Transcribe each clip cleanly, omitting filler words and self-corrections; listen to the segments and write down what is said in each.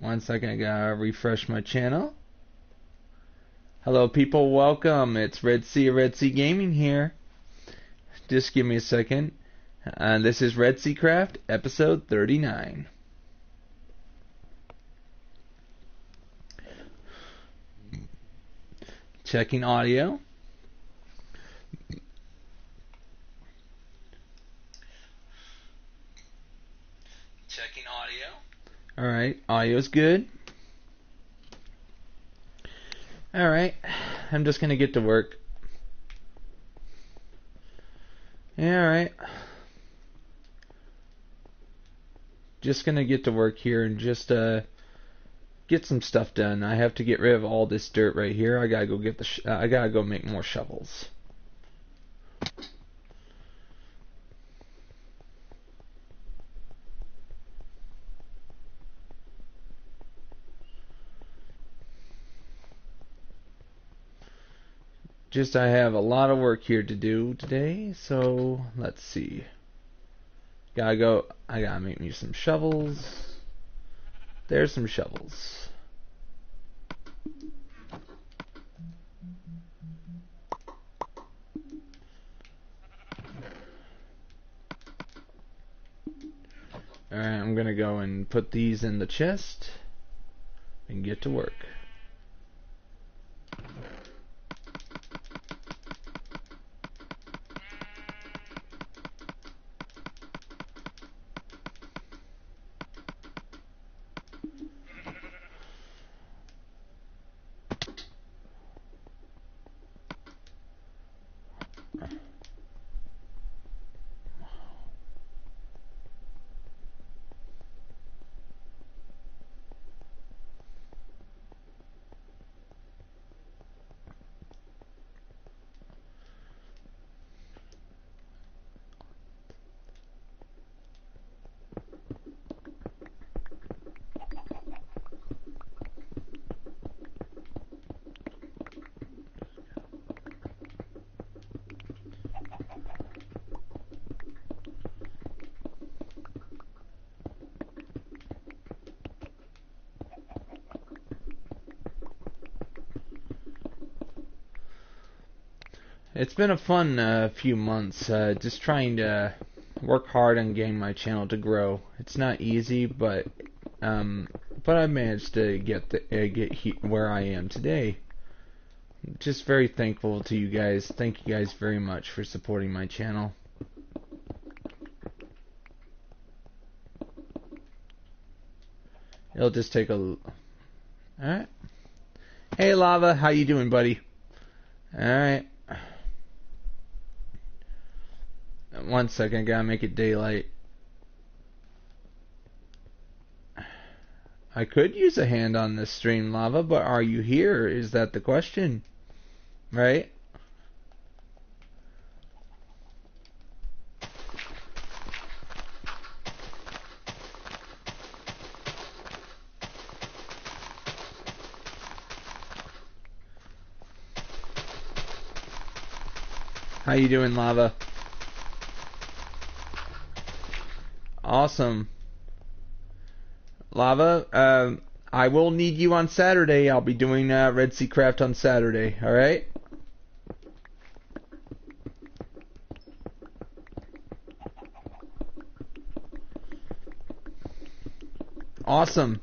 One second, I gotta refresh my channel. Hello people, welcome. It's Red Sea Gaming here. Just give me a second. This is REDSEACRAFT, episode 39. Checking audio. Checking audio. Alright, audio's good. Alright, I'm just gonna get to work. Yeah, alright. Just gonna get to work here and just get some stuff done. I have to get rid of all this dirt right here. I gotta go get I gotta go make more shovels. I have a lot of work here to do today, so let's see. I gotta make me some shovels. There's some shovels. Alright, I'm gonna go and put these in the chest and get to work. It's been a fun few months, just trying to work hard on getting my channel to grow. It's not easy, but I managed to get where I am today. Just very thankful to you guys. Thank you guys very much for supporting my channel. It'll just take a... Alright. Hey Lava, how you doing, buddy? Alright. One second, I gotta make it daylight. I could use a hand on this stream, Lava, but are you here? Is that the question? Right? How you doing, Lava? Awesome. Lava, I will need you on Saturday. I'll be doing REDSEACRAFT on Saturday, alright? Awesome.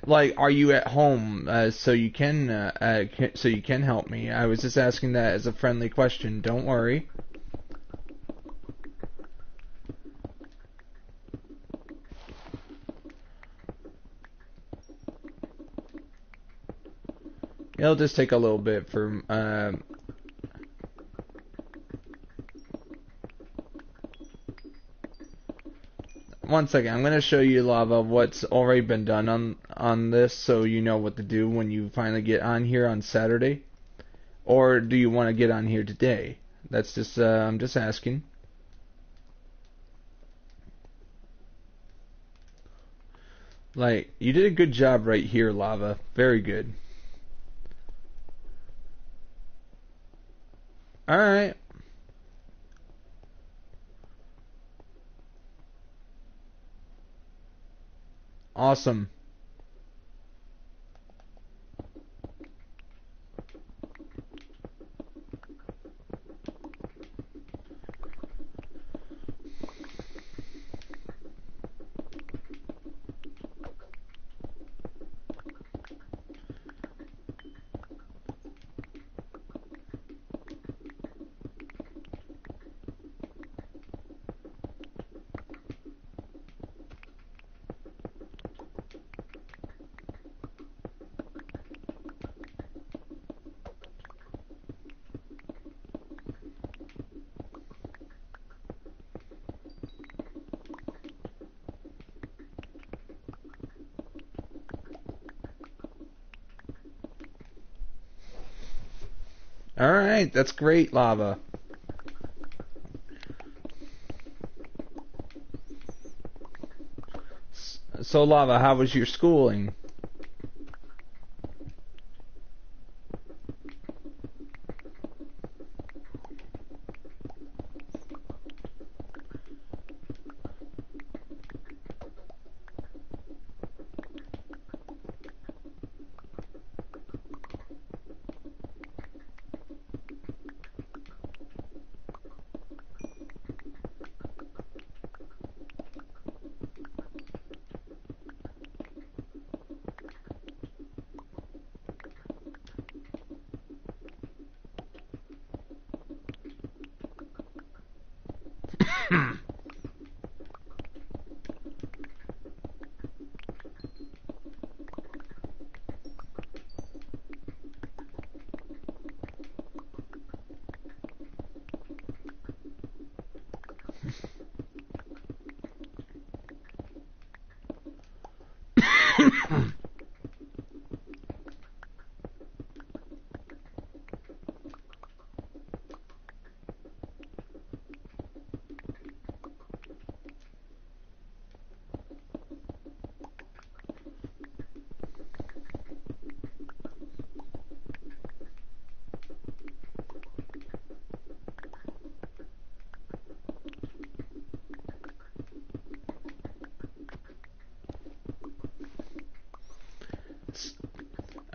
Like, are you at home so you can help me? I was just asking that as a friendly question. Don't worry. It'll just take a little bit for one second. I'm going to show you, Lava, what's already been done on this, so you know what to do when you finally get on here on Saturday. Or do you want to get on here today? That's just I'm just asking. Like, you did a good job right here, Lava. Very good. Alright. Awesome. Alright, that's great, Lava. So, Lava, how was your schooling?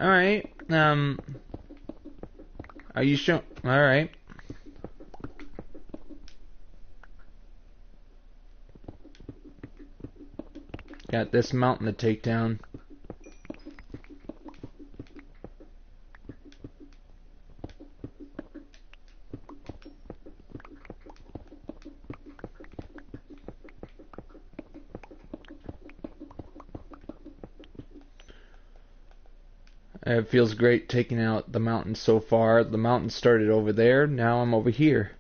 Alright, are you sure? Alright. Got this mountain to take down. It feels great taking out the mountain so far. The mountain started over there, now I'm over here.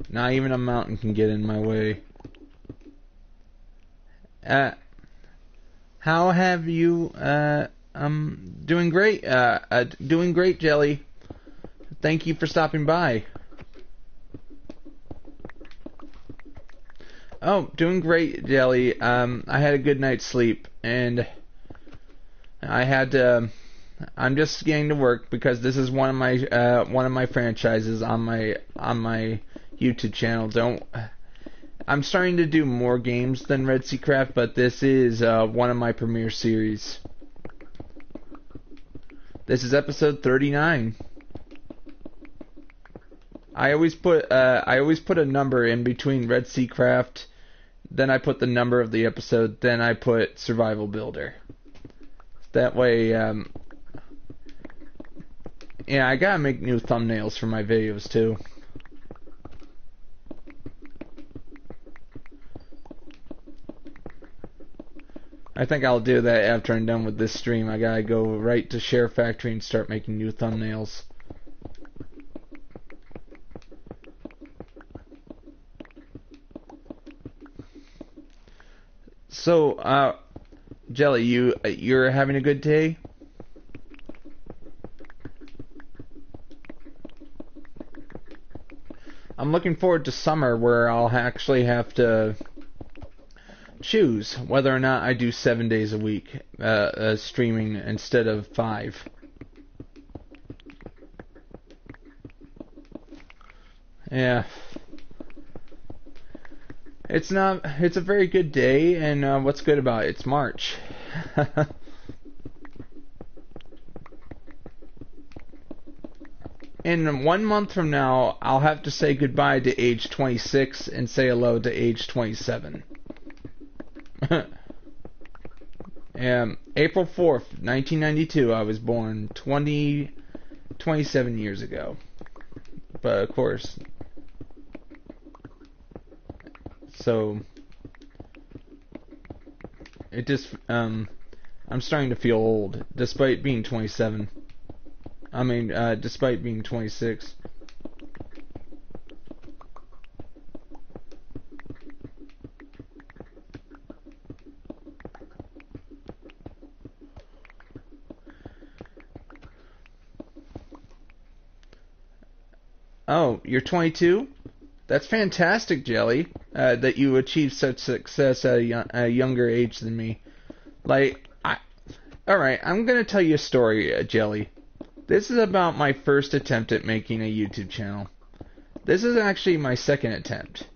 Not even a mountain can get in my way. How have you, doing great, doing great, Jelly. Thank you for stopping by. Oh, doing great, Jelly. I had a good night's sleep, and I had to. I'm just getting to work because this is one of my franchises on my YouTube channel. I'm starting to do more games than REDSEACRAFT, but this is one of my premiere series. This is episode 39. I always put a number in between REDSEACRAFT. Then I put the number of the episode, then I put Survival Builder. That way, yeah, I gotta make new thumbnails for my videos too. I think I'll do that after I'm done with this stream. I gotta go right to Share Factory and start making new thumbnails. So, Jelly, you're having a good day? I'm looking forward to summer where I'll actually have to choose whether or not I do 7 days a week streaming instead of 5. Yeah. It's not. It's a very good day, and what's good about it? It's March. In 1 month from now, I'll have to say goodbye to age 26 and say hello to age 27. April 4th, 1992, I was born 27 years ago. But of course, so it just, I'm starting to feel old, despite being 27. Despite being 26. Oh, you're 22? That's fantastic, Jelly, that you achieved such success at a younger age than me. Alright, I'm gonna tell you a story, Jelly. This is about my first attempt at making a YouTube channel. This is actually my second attempt.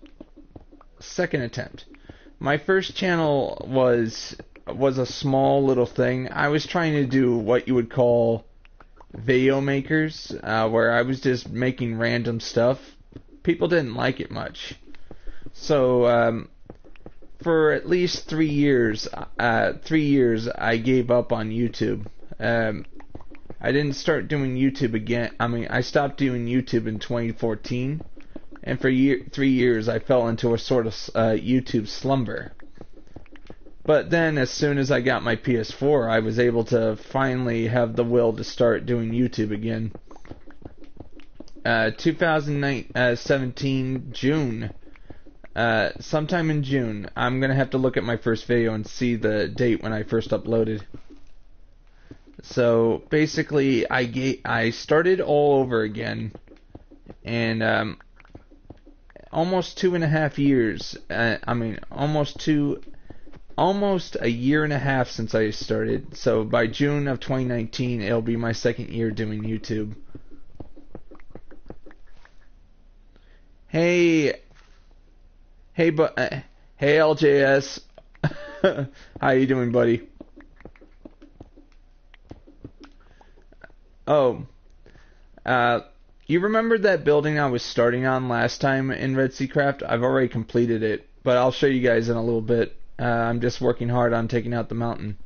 My first channel was a small little thing. I was trying to do what you would call video makers, where I was just making random stuff. People didn't like it much. So, for at least 3 years, I gave up on YouTube. I didn't start doing YouTube again. I stopped doing YouTube in 2014, and for 3 years I fell into a sort of YouTube slumber. But then, as soon as I got my PS4, I was able to finally have the will to start doing YouTube again. 2017 June. Sometime in June. I'm gonna have to look at my first video and see the date when I first uploaded. So basically, I started all over again, and almost 2.5 years. Almost a year and a half since I started. So by June of 2019, it'll be my second year doing YouTube. Hey LJS, how you doing, buddy? Oh, you remember that building I was starting on last time in REDSEACRAFT? I've already completed it, but I'll show you guys in a little bit. I'm just working hard on taking out the mountain.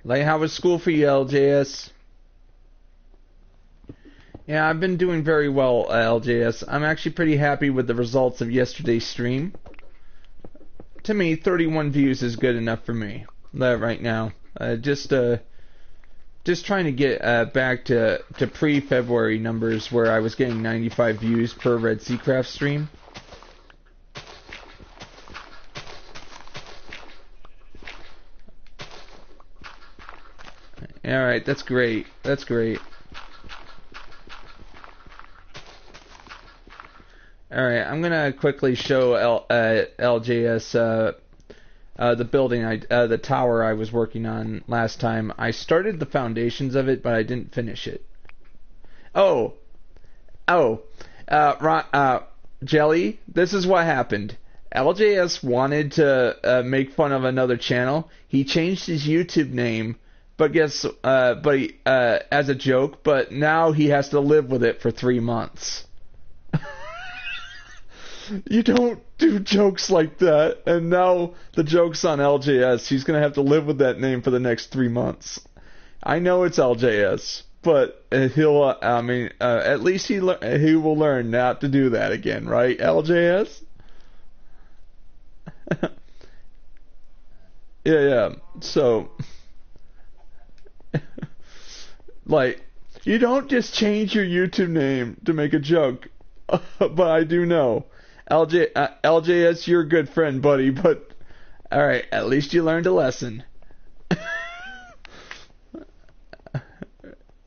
How was school for you, LJS? Yeah, I've been doing very well, LJS. I'm actually pretty happy with the results of yesterday's stream. To me, 31 views is good enough for me right now. Just trying to get back to pre-February numbers where I was getting 95 views per REDSEACRAFT stream. Alright, that's great. That's great. Alright, I'm gonna quickly show LJS the building, the tower I was working on last time. I started the foundations of it, but I didn't finish it. Jelly, this is what happened. LJS wanted to make fun of another channel. He changed his YouTube name, as a joke, but now he has to live with it for 3 months. You don't do jokes like that, and now the joke's on LJS. He's gonna have to live with that name for the next 3 months. I know it's LJS, but he'll, at least he will learn not to do that again, right, LJS? Yeah, so, you don't just change your YouTube name to make a joke, but I do know. LJS, you're a good friend, buddy, but alright, at least you learned a lesson.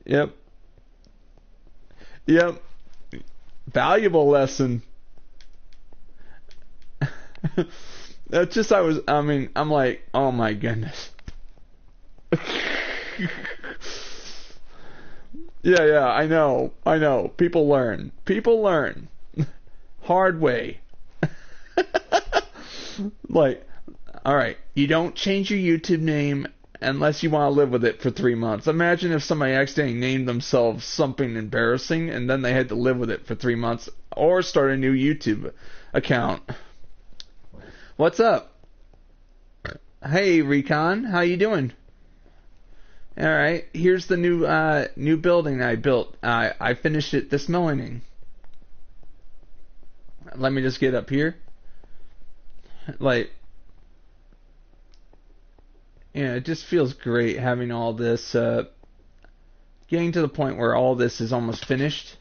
Yep. Valuable lesson. That's just, I'm like, oh my goodness. Yeah, I know. People learn. Hard way. Like, alright, you don't change your YouTube name unless you want to live with it for 3 months. Imagine if somebody accidentally named themselves something embarrassing and then they had to live with it for 3 months or start a new YouTube account. What's up? Hey, Recon, how you doing? Alright, here's the new building I built. I finished it this morning. Let me just get up here. Like, yeah, it just feels great having all this, getting to the point where all this is almost finished.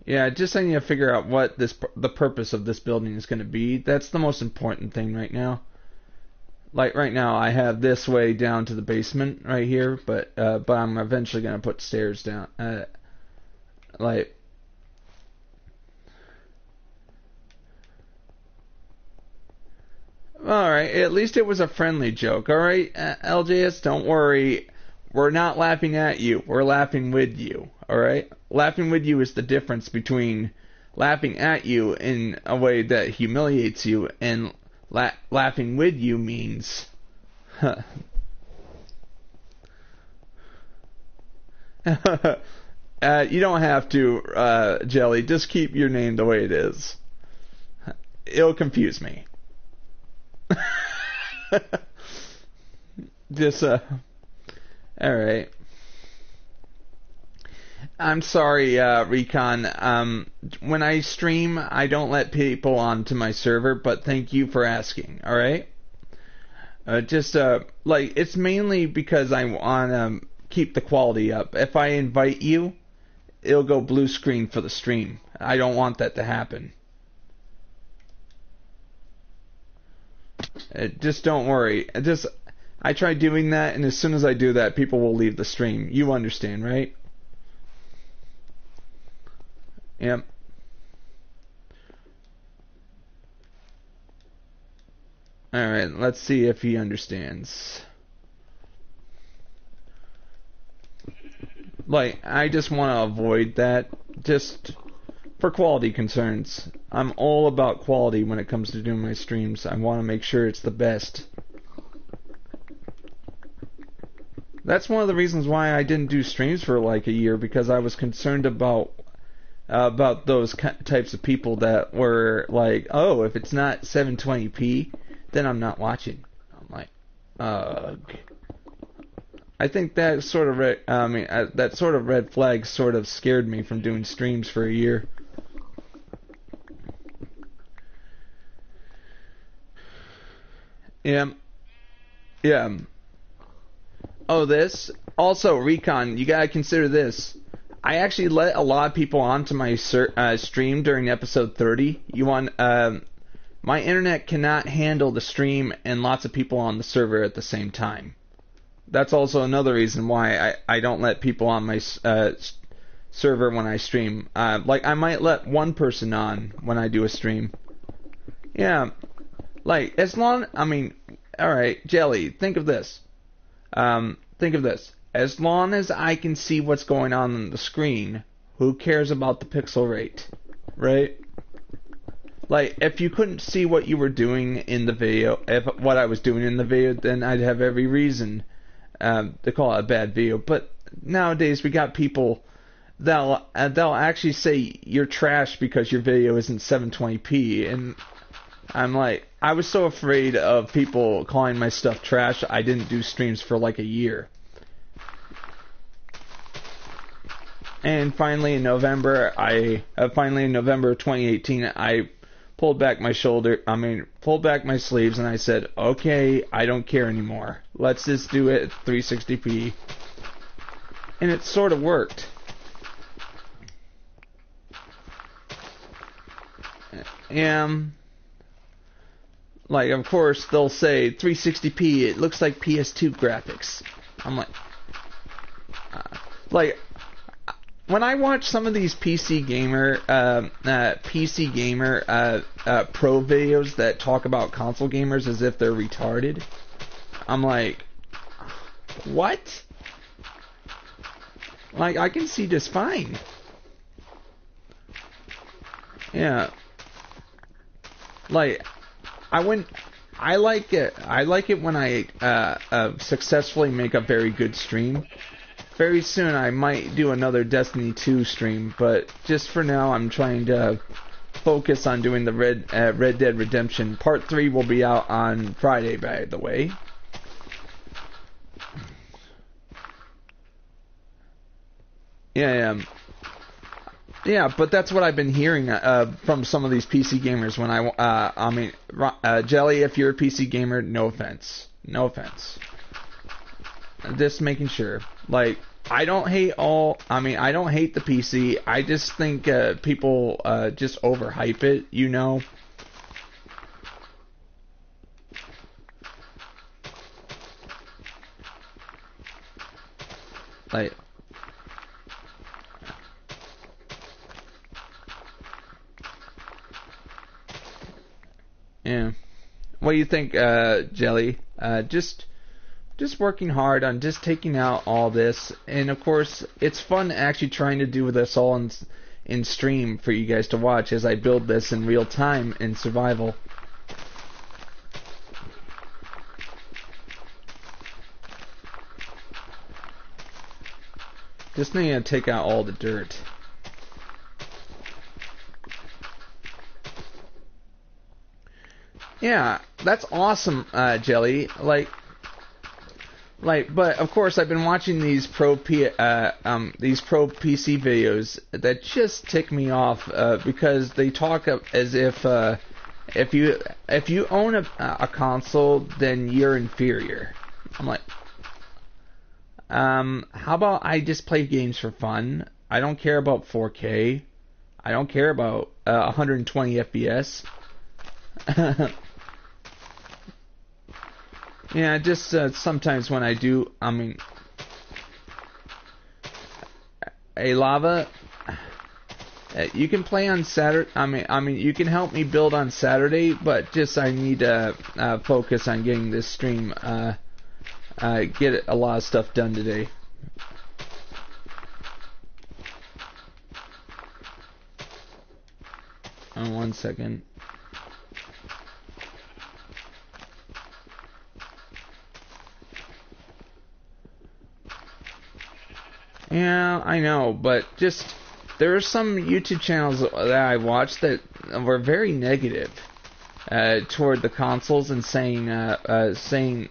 Yeah, just I need to figure out what the purpose of this building is going to be. That's the most important thing right now. Like right now, I have this way down to the basement right here, but I'm eventually going to put stairs down. Like, alright, at least it was a friendly joke. Alright, LJS, don't worry. We're not laughing at you. We're laughing with you. Alright? Laughing with you is the difference between laughing at you in a way that humiliates you and laughing with you means... you don't have to, Jelly. Just keep your name the way it is. It'll confuse me. Just, alright. I'm sorry, Recon. When I stream, I don't let people onto my server, but thank you for asking, alright? Like, it's mainly because I want to keep the quality up. If I invite you, it'll go blue screen for the stream. I don't want that to happen. Just don't worry. I try doing that, and as soon as I do that, people will leave the stream. You understand, right? Yep. Alright, let's see if he understands. Like, I just want to avoid that, just for quality concerns. I'm all about quality when it comes to doing my streams. I want to make sure it's the best. That's one of the reasons why I didn't do streams for like a year, because I was concerned about those types of people that were like, oh, if it's not 720p, then I'm not watching. I'm like, ugh. I think that sort of that sort of red flag sort of scared me from doing streams for a year. Yeah. Yeah. Oh, this? Also, Recon, you gotta consider this. I actually let a lot of people onto my stream during episode 30. My internet cannot handle the stream and lots of people on the server at the same time. That's also another reason why I don't let people on my server when I stream. Like, I might let one person on when I do a stream. Yeah. Like, alright, Jelly, think of this. As long as I can see what's going on the screen, who cares about the pixel rate? Right? Like, if you couldn't see what you were doing in the video, what I was doing in the video, then I'd have every reason to call it a bad video. But nowadays, we got people they'll actually say you're trash because your video isn't 720p, and I'm like, I was so afraid of people calling my stuff trash, I didn't do streams for like a year. And finally in November 2018, I pulled back my sleeves, and I said, okay, I don't care anymore. Let's just do it at 360p. And it sort of worked. And like, of course, they'll say 360p, it looks like PS2 graphics. I'm like, when I watch some of these PC gamer pro videos that talk about console gamers as if they're retarded, I'm like, what? Like, I can see just fine. Yeah. Like, I like it. I like it when I successfully make a very good stream. Very soon I might do another Destiny 2 stream, but just for now I'm trying to focus on doing the Red Dead Redemption. Part 3 will be out on Friday, by the way. Yeah, but that's what I've been hearing from some of these PC gamers. When Jelly, if you're a PC gamer, no offense, just making sure. Like, I don't hate I don't hate the PC. I just think people just overhype it, you know. Like, yeah. What do you think, Jelly? Just working hard on just taking out all this, and of course, it's fun actually trying to do this all in stream for you guys to watch as I build this in real time in survival. Just need to take out all the dirt. Yeah, that's awesome, Jelly. Like, but of course, I've been watching these pro PC videos that just tick me off because they talk as if you own a console, then you're inferior. I'm like, how about I just play games for fun? I don't care about 4K. I don't care about 120 FPS. Yeah, just sometimes when I do, a lava, you can play on Saturday. You can help me build on Saturday, but just I need to focus on getting this stream, get a lot of stuff done today. One second. Yeah, I know, but just there are some YouTube channels that I watched that were very negative toward the consoles and saying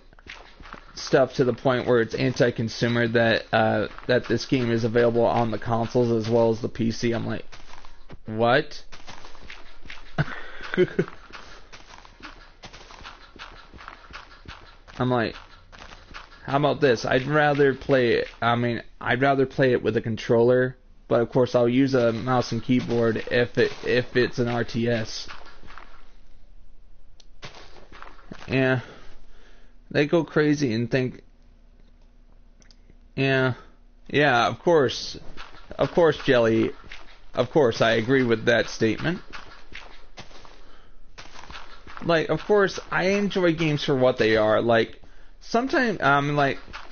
stuff to the point where it's anti-consumer that this game is available on the consoles as well as the PC. I'm like, what? I'm like, how about this? I'd rather play it with a controller, but of course I'll use a mouse and keyboard if it's an RTS. Yeah, they go crazy and think. Yeah, of course, Jelly. Of course, I agree with that statement. Like, of course, I enjoy games for what they are. Like, sometimes,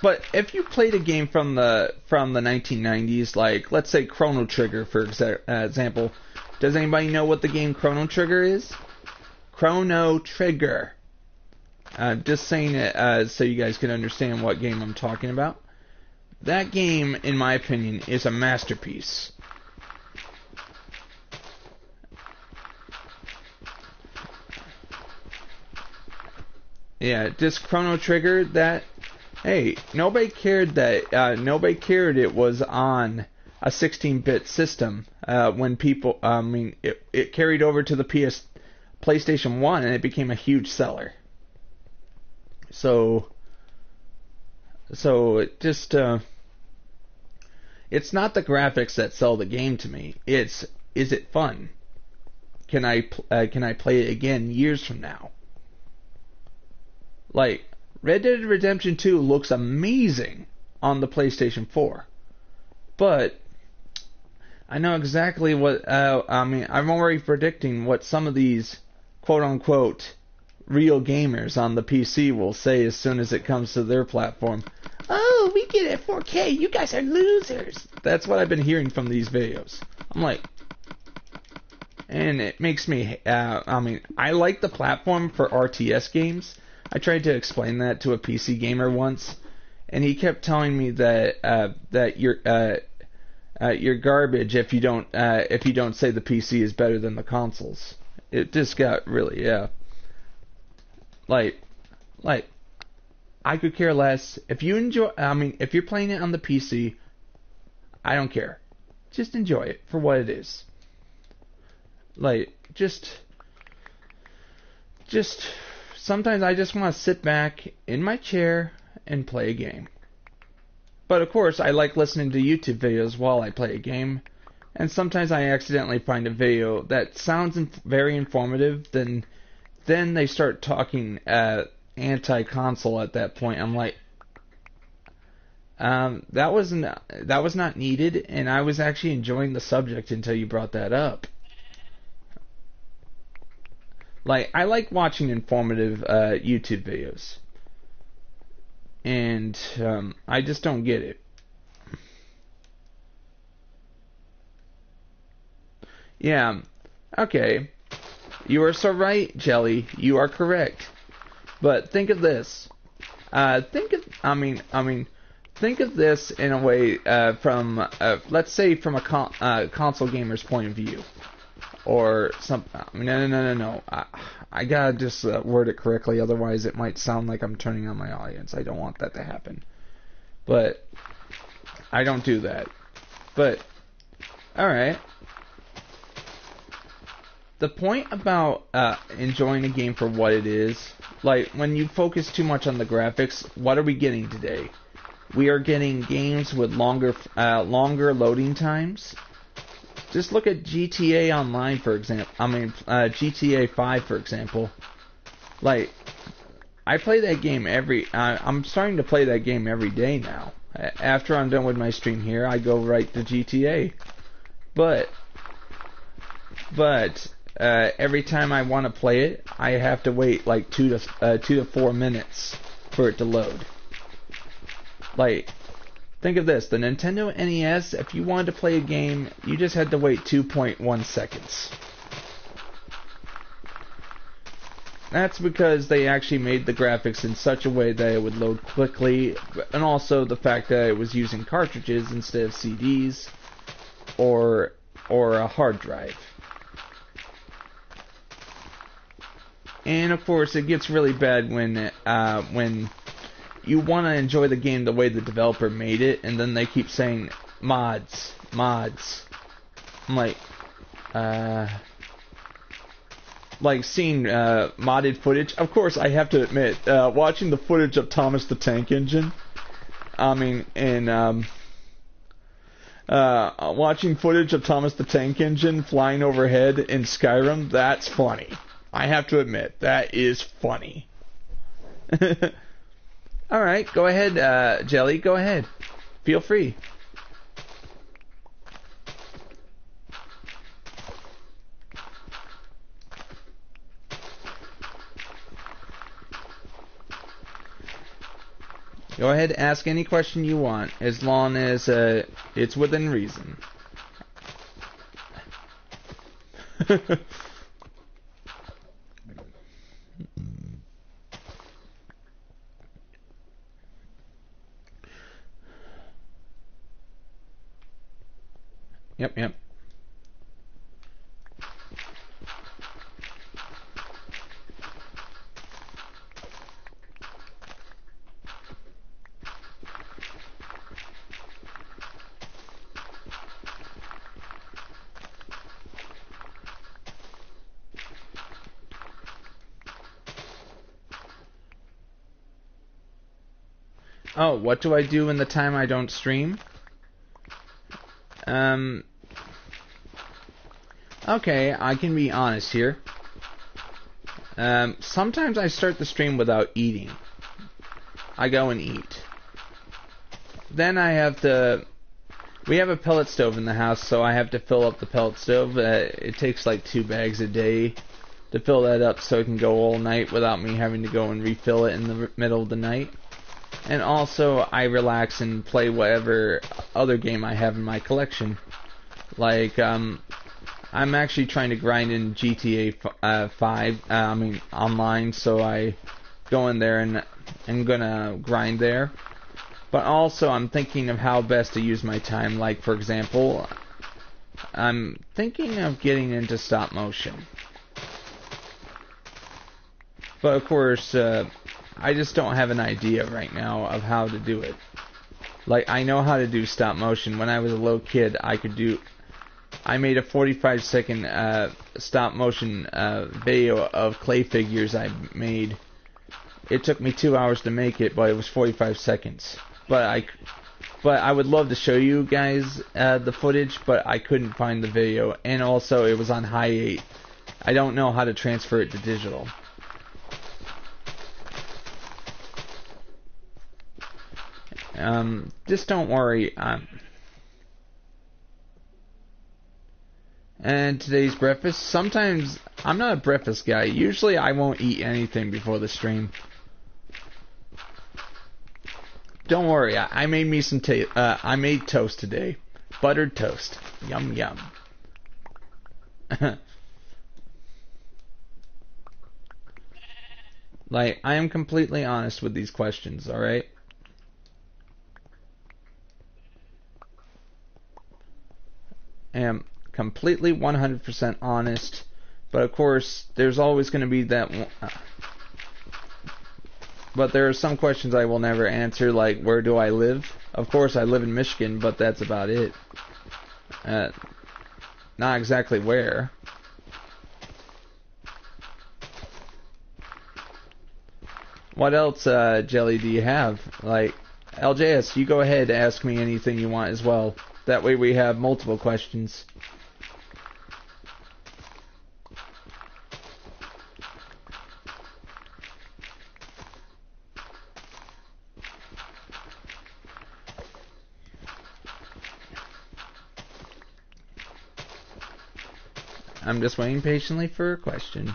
but if you played a game from the 1990s, like, let's say Chrono Trigger, for example, does anybody know what the game Chrono Trigger is? Chrono Trigger. Just saying it so you guys can understand what game I'm talking about. That game, in my opinion, is a masterpiece. Yeah, just Chrono Trigger. That, hey, nobody cared it was on a 16-bit system when people. It carried over to the PlayStation 1 and it became a huge seller. So it just it's not the graphics that sell the game to me. Is it fun? Can I play it again years from now? Like, Red Dead Redemption 2 looks amazing on the PlayStation 4. But I know exactly what, I'm already predicting what some of these quote-unquote real gamers on the PC will say as soon as it comes to their platform. Oh, oh, we get it at 4K. You guys are losers. That's what I've been hearing from these videos. I'm like, and it makes me, I mean, I like the platform for RTS games. I tried to explain that to a PC gamer once, and he kept telling me that you're garbage if you don't say the PC is better than the consoles. It just got really, like I could care less if you enjoy. I mean, if you're playing it on the PC, I don't care. Just enjoy it for what it is. Like, just sometimes I just want to sit back in my chair and play a game. But of course, I like listening to YouTube videos while I play a game. And sometimes I accidentally find a video that sounds very informative, then they start talking anti-console at that point. I'm like, that was not needed, and I was actually enjoying the subject until you brought that up. Like, I like watching informative YouTube videos, and I just don't get it. Yeah, okay. You are so right, Jelly. You are correct. But think of this. Think of this in a way from, let's say, from a console gamer's point of view, or some. No. I gotta just word it correctly, otherwise it might sound like I'm turning on my audience. I don't want that to happen. But I don't do that. But all right. The point about enjoying a game for what it is, like when you focus too much on the graphics, what are we getting today? We are getting games with longer loading times. Just look at GTA Online, for example. GTA 5, for example. Like, I play that game I'm starting to play that game every day now. After I'm done with my stream here, I go right to GTA. But every time I want to play it, I have to wait like 2 to 4 minutes for it to load. Like, think of this: the Nintendo NES. If you wanted to play a game, you just had to wait 2.1 seconds. That's because they actually made the graphics in such a way that it would load quickly, and also the fact that it was using cartridges instead of CDs or a hard drive. And of course, it gets really bad when you want to enjoy the game the way the developer made it, and then they keep saying mods. I'm like seeing modded footage. Of course, I have to admit, watching the footage of Thomas the Tank Engine, watching footage of Thomas the Tank Engine flying overhead in Skyrim, that's funny. I have to admit, that is funny. Alright, go ahead, Jelly, go ahead. Feel free. Go ahead, ask any question you want, as long as it's within reason. Yep. Oh, what do I do in the time I don't stream? Okay, I can be honest here. Sometimes I start the stream without eating. I go and eat. Then I have to... We have a pellet stove in the house, so I have to fill up the pellet stove. It takes like 2 bags a day to fill that up so it can go all night without me having to go and refill it in the middle of the night. And also, I relax and play whatever other game I have in my collection. Like, I'm actually trying to grind in GTA 5, online, so I go in there and I'm gonna grind there. But also, I'm thinking of how best to use my time. Like, for example, I'm thinking of getting into stop motion. But of course, I just don't have an idea right now of how to do it. Like, I know how to do stop motion. When I was a little kid, I made a 45-second stop motion video of clay figures I made. It took me 2 hours to make it, but it was 45 seconds. But I would love to show you guys the footage, but I couldn't find the video. And also, it was on high 8. I don't know how to transfer it to digital. Just don't worry. And today's breakfast, sometimes I'm not a breakfast guy. Usually I won't eat anything before the stream. Don't worry, I made me some I made toast today. Buttered toast. Yum yum. Like, I am completely honest with these questions, alright? Am completely 100% honest, but of course there's always going to be that but there are some questions I will never answer, like where do I live? Of course I live in Michigan, but that's about it. Not exactly where. What else, Jelly, do you have? Like, LJS, you go ahead and ask me anything you want as well. That way we have multiple questions. I'm just waiting patiently for a question.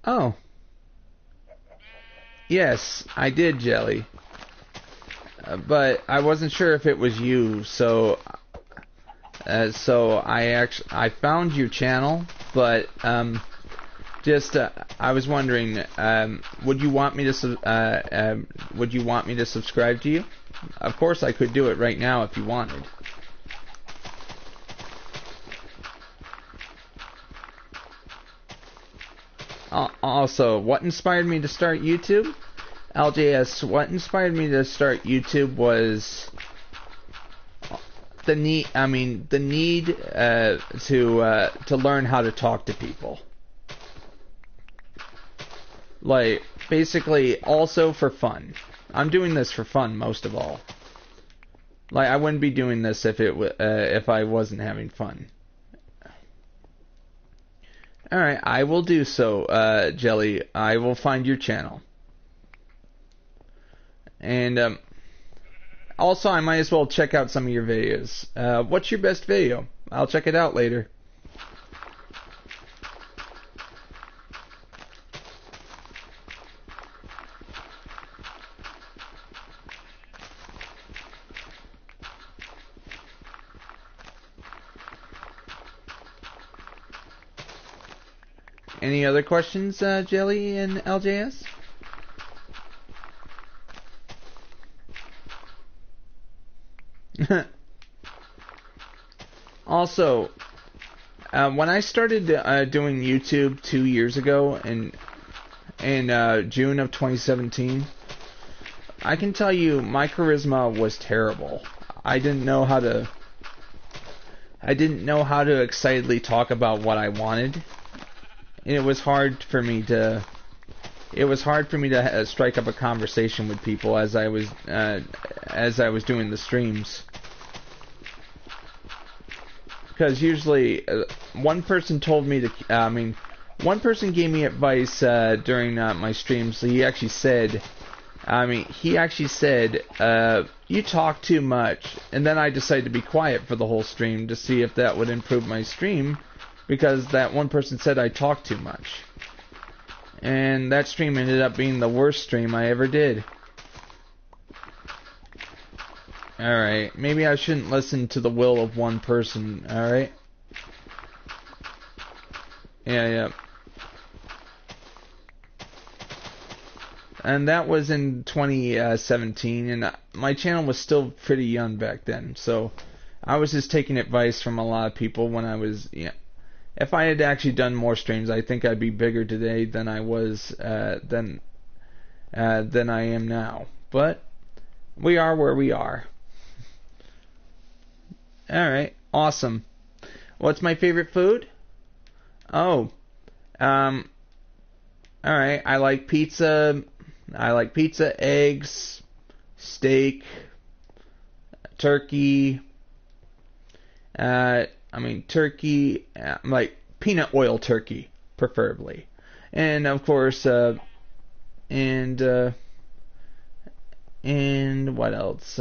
Oh. Yes, I did, Jelly. But I wasn't sure if it was you, so I found your channel, but I was wondering, would you want me to subscribe to you? Of course, I could do it right now if you wanted. Also, what inspired me to start YouTube? LJS, what inspired me to start YouTube was the need to learn how to talk to people. Like, basically, also for fun. I'm doing this for fun most of all. Like, I wouldn't be doing this if I wasn't having fun. Alright, I will do so, Jelly. I will find your channel. And, also, I might as well check out some of your videos. What's your best video? I'll check it out later. Any other questions, Jelly and LJS? Also, when I started doing YouTube 2 years ago in June of 2017, I can tell you my charisma was terrible. I didn't know how to excitedly talk about what I wanted. And it was hard for me to strike up a conversation with people as I was doing the streams. Because usually one person told me to one person gave me advice during my streams. So he actually said I mean, he actually said, you talk too much. And then I decided to be quiet for the whole stream to see if that would improve my stream, because that one person said I talk too much. And that stream ended up being the worst stream I ever did. Alright, maybe I shouldn't listen to the will of one person, alright? Yeah. And that was in 2017, and my channel was still pretty young back then, so I was just taking advice from a lot of people when I was, if I had actually done more streams, I think I'd be bigger today than I was, than I am now. But we are where we are. Alright, awesome. What's my favorite food? Oh, alright, I like pizza. I like pizza, eggs, steak, turkey. Turkey, like peanut oil turkey, preferably, and of course, and what else?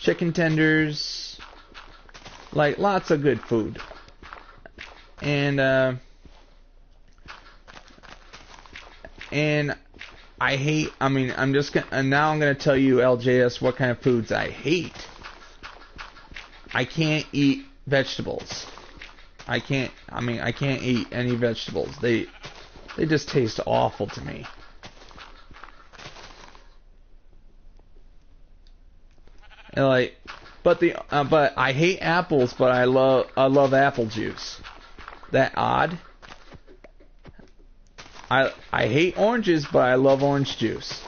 Chicken tenders, like lots of good food, and I hate. I'm just gonna now. I'm gonna tell you, LJS, what kind of foods I hate. I can't eat vegetables. I can't eat any vegetables. They just taste awful to me. And but I hate apples, but I love apple juice. That odd? I hate oranges, but I love orange juice.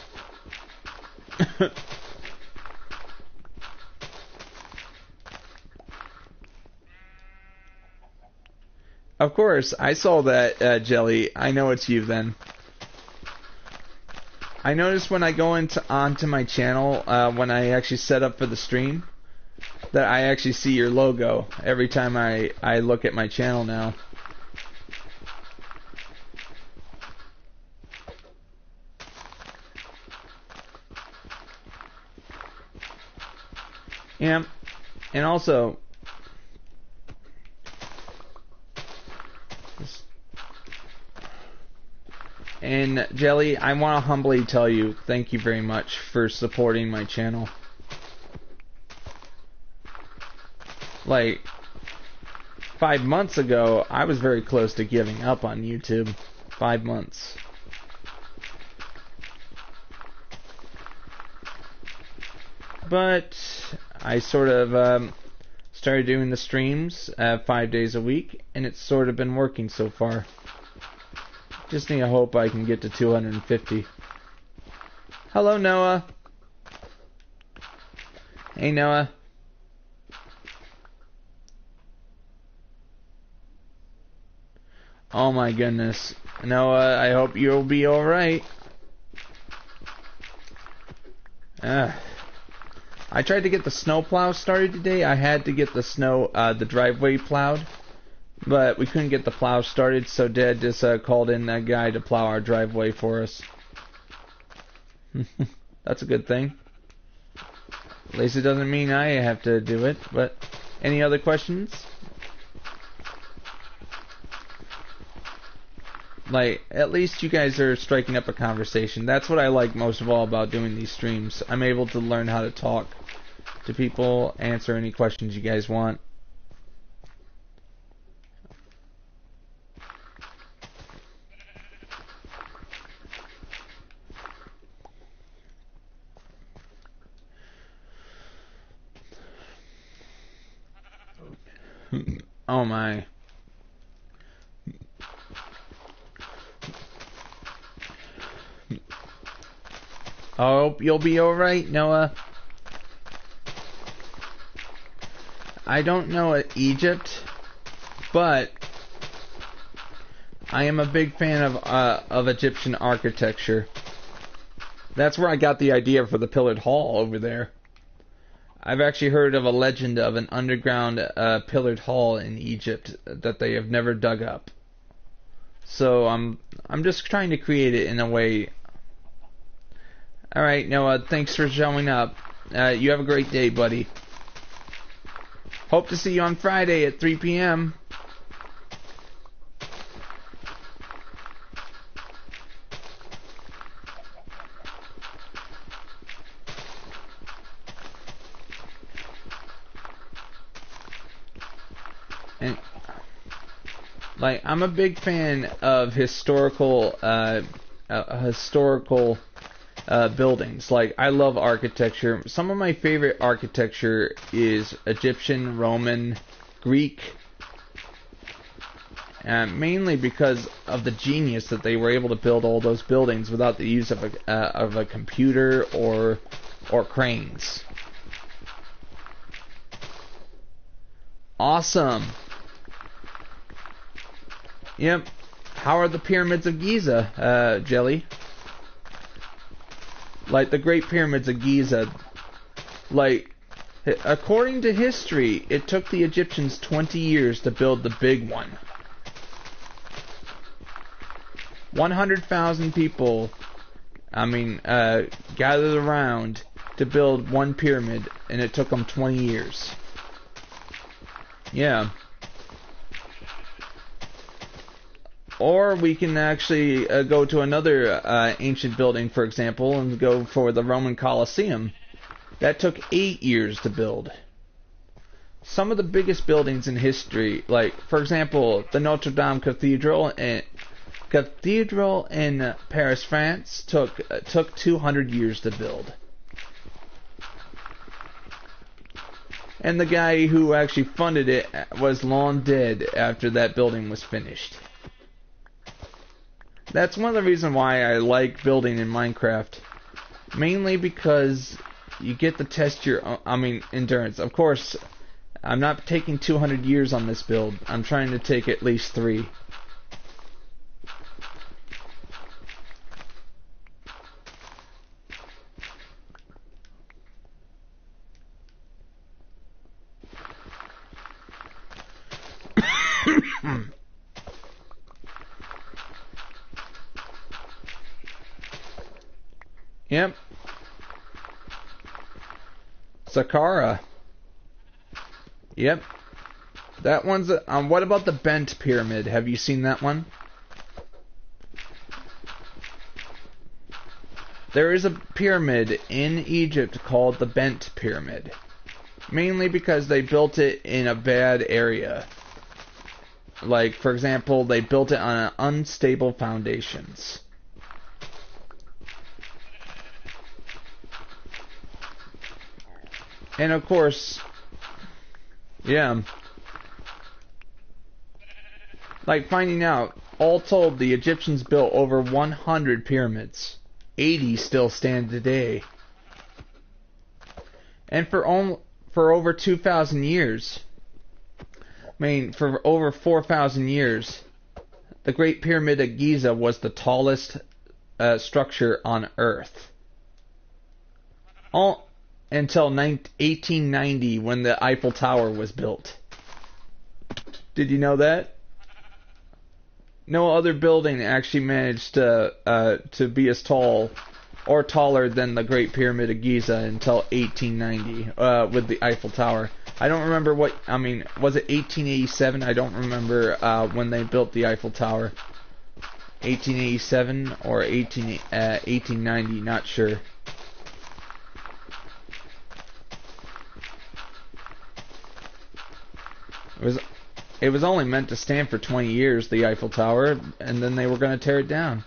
Of course, I saw that, Jelly. I know it's you then. I noticed when I go onto my channel, when I actually set up for the stream, that I actually see your logo every time I look at my channel now. Yeah, and also, and Jelly, I want to humbly tell you, thank you very much for supporting my channel. Like, 5 months ago, I was very close to giving up on YouTube. 5 months. But I sort of started doing the streams 5 days a week, and it's sort of been working so far. Just need to hope I can get to 250. Hello, Noah. Hey, Noah. Oh my goodness. Noah, I hope you'll be alright. I tried to get the snowplow started today. I had to get the driveway plowed, but we couldn't get the plow started, so Dad just called in that guy to plow our driveway for us. That's a good thing. At least it doesn't mean I have to do it, but any other questions? Like, at least you guys are striking up a conversation. That's what I like most of all about doing these streams. I'm able to learn how to talk to people, answer any questions you guys want. Oh my. I hope you'll be alright, Noah. I don't know Egypt, but I am a big fan of Egyptian architecture. That's where I got the idea for the pillared hall over there. I've actually heard of a legend of an underground pillared hall in Egypt that they have never dug up. So I'm just trying to create it in a way Alright, Noah, thanks for showing up. You have a great day, buddy. Hope to see you on Friday at 3 p.m. And, like, I'm a big fan of historical buildings. Like, I love architecture. Some of my favorite architecture is Egyptian, Roman, Greek, mainly because of the genius that they were able to build all those buildings without the use of a computer or cranes. Awesome. Yep. How are the pyramids of Giza, Jelly? Like the Great Pyramids of Giza. Like, according to history, it took the Egyptians 20 years to build the big one. 100,000 people, gathered around to build one pyramid, and it took them 20 years. Yeah. Or we can actually go to another ancient building, for example, and go for the Roman Colosseum. That took 8 years to build. Some of the biggest buildings in history, like, for example, the Notre Dame Cathedral in Paris, France, took 200 years to build. And the guy who actually funded it was long dead after that building was finished. That's one of the reasons why I like building in Minecraft. Mainly because you get to test your endurance. Of course, I'm not taking 200 years on this build. I'm trying to take at least 3. Yep. Saqqara. Yep. That one's what about the bent pyramid? Have you seen that one? There is a pyramid in Egypt called the Bent Pyramid. Mainly because they built it in a bad area. Like, for example, they built it on unstable foundations. And of course, yeah, like finding out, all told, the Egyptians built over 100 pyramids. 80 still stand today. And for over 2,000 years, for over 4,000 years, the Great Pyramid of Giza was the tallest structure on Earth. Until 1890, when the Eiffel Tower was built. Did you know that? No other building actually managed to be as tall or taller than the Great Pyramid of Giza until 1890 with the Eiffel Tower. I don't remember was it 1887? I don't remember when they built the Eiffel Tower. 1887 or 1890, not sure. It was only meant to stand for 20 years, the Eiffel Tower, and then they were going to tear it down.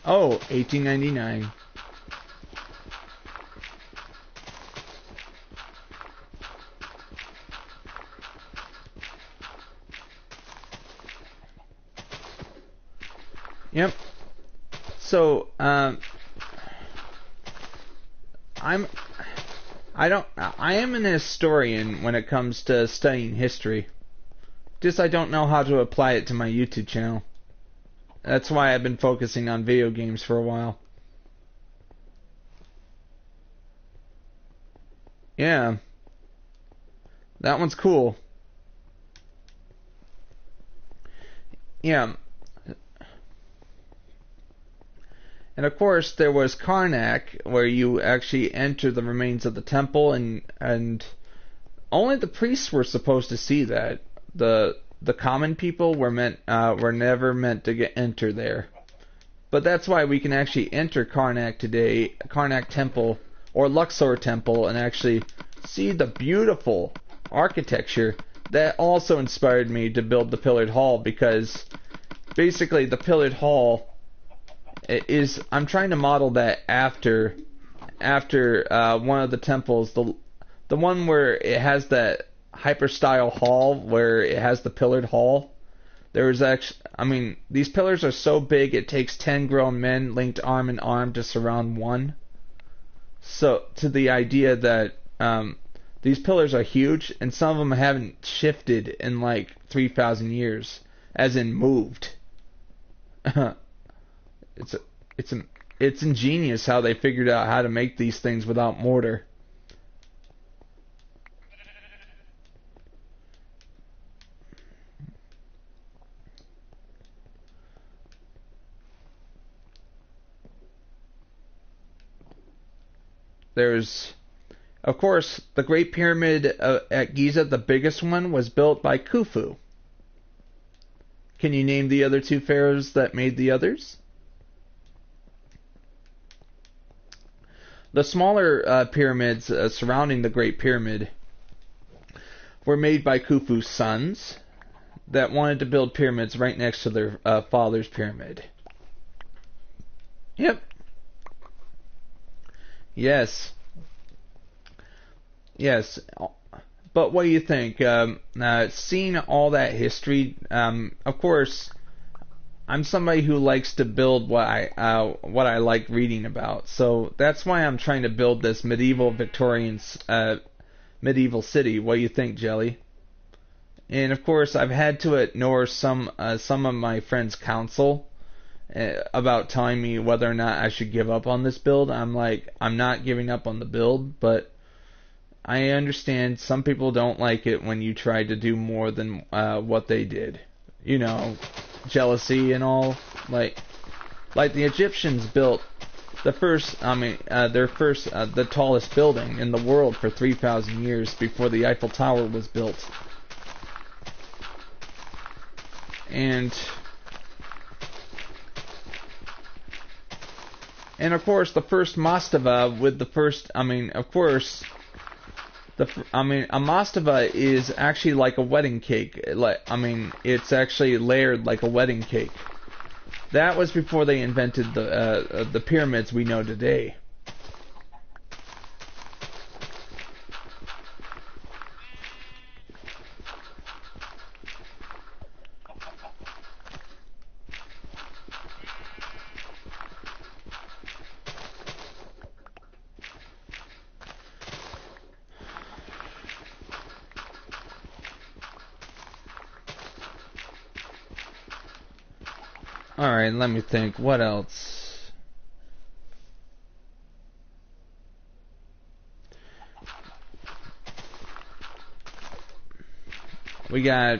Oh, 1899. Yep. So, I am an historian when it comes to studying history. Just I don't know how to apply it to my YouTube channel. That's why I've been focusing on video games for a while. Yeah. That one's cool. Yeah. And of course, there was Karnak, where you actually enter the remains of the temple, and only the priests were supposed to see that. The common people were never meant to enter there. But that's why we can actually enter Karnak today, Karnak Temple or Luxor Temple, and actually see the beautiful architecture that also inspired me to build the Pillared Hall, because basically the Pillared Hall is, I'm trying to model that after one of the temples, the one where it has that hyper style hall where it has the pillared hall. There's actually, I mean, these pillars are so big it takes 10 grown men linked arm in arm to surround one. So to the idea that these pillars are huge, and some of them haven't shifted in like 3,000 years, as in moved. It's ingenious how they figured out how to make these things without mortar. There's, of course, the Great Pyramid at Giza, the biggest one, was built by Khufu. Can you name the other two pharaohs that made the others? The smaller pyramids surrounding the Great Pyramid were made by Khufu's sons that wanted to build pyramids right next to their father's pyramid. Yep. Yes. Yes. But what do you think? Seeing all that history, of course, I'm somebody who likes to build what I like reading about. So that's why I'm trying to build this medieval Victorian medieval city. What do you think, Jelly? And of course, I've had to ignore some of my friends' counsel about telling me whether or not I should give up on this build. I'm like, I'm not giving up on the build, but I understand some people don't like it when you try to do more than what they did. You know, jealousy and all. Like the Egyptians built the tallest building in the world for 3,000 years before the Eiffel Tower was built. And of course, the first mastaba with the first, a mastaba is actually like a wedding cake. It's actually layered like a wedding cake. That was before they invented the pyramids we know today. Alright, let me think. What else? We got...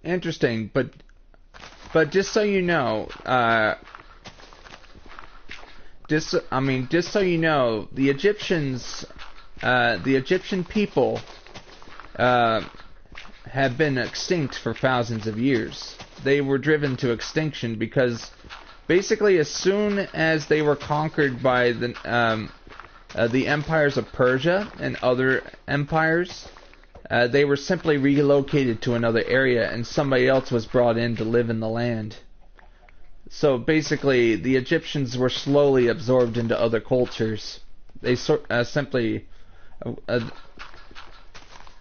Interesting, but just so you know, just so you know, the Egyptian people have been extinct for thousands of years. They were driven to extinction because basically as soon as they were conquered by the empires of Persia and other empires, they were simply relocated to another area and somebody else was brought in to live in the land. So basically, the Egyptians were slowly absorbed into other cultures. They simply...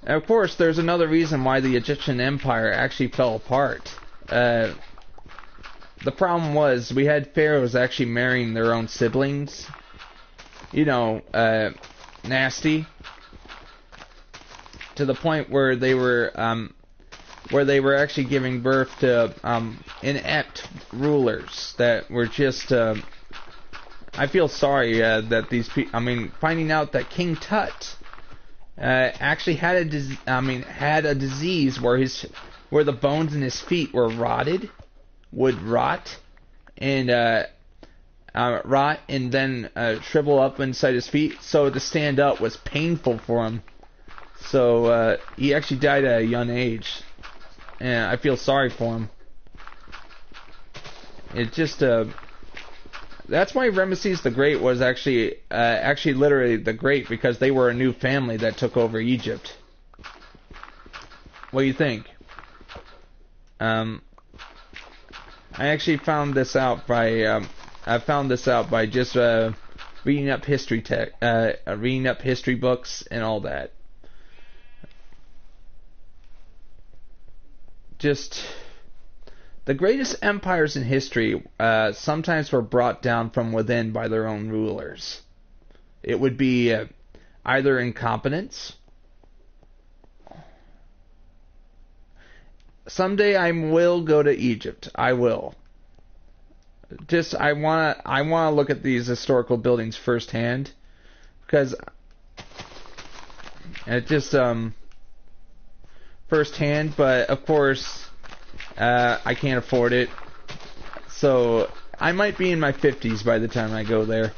of course, there's another reason why the Egyptian Empire actually fell apart. The problem was, we had pharaohs actually marrying their own siblings. You know, nasty. To the point where they were actually giving birth to inept rulers that were just... I feel sorry that these people... finding out that King Tut actually had had a disease where the bones in his feet would rot and then shrivel up inside his feet. So to stand up was painful for him. So he actually died at a young age, and I feel sorry for him. It just that's why Ramesses the Great was actually literally the Great, because they were a new family that took over Egypt. What do you think? I actually found this out by just reading up history books and all that. Just the greatest empires in history sometimes were brought down from within by their own rulers. It would be either incompetence. Someday I will go to Egypt. I will. I wanna look at these historical buildings firsthand, because it just firsthand. But of course, I can't afford it. So I might be in my 50s by the time I go there.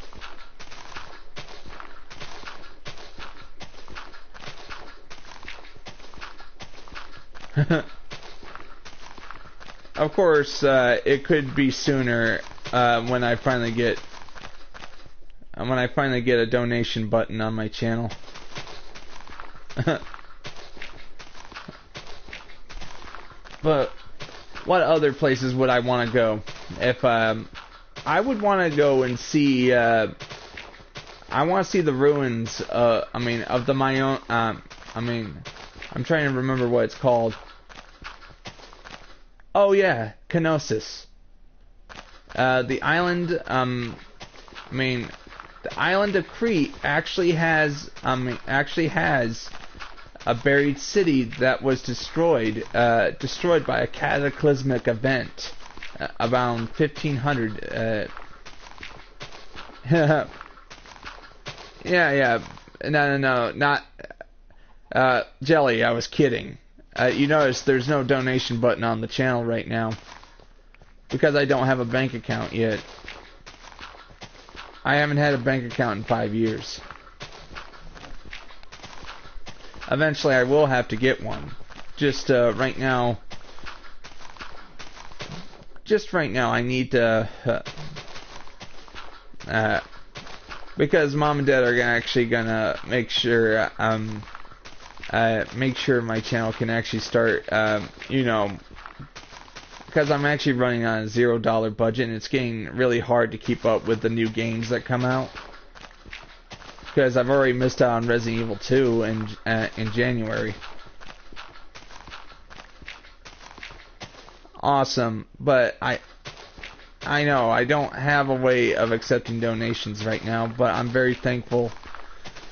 Of course, it could be sooner when I finally get a donation button on my channel. But what other places would I want to go? If I would want to go and see, I want to see the ruins. Of the Mayon. I'm trying to remember what it's called. Oh yeah, Knossos. The island. The island of Crete actually has a buried city that was destroyed by a cataclysmic event around 1500. Yeah. No, not Jelly. I was kidding. You notice there's no donation button on the channel right now because I don't have a bank account yet. I haven't had a bank account in 5 years. Eventually I will have to get one. Just right now I need to because Mom and Dad are actually gonna make sure my channel can actually start, because I'm actually running on a $0 budget, and it's getting really hard to keep up with the new games that come out. Because I've already missed out on Resident Evil 2 in January. Awesome, but I know I don't have a way of accepting donations right now, but I'm very thankful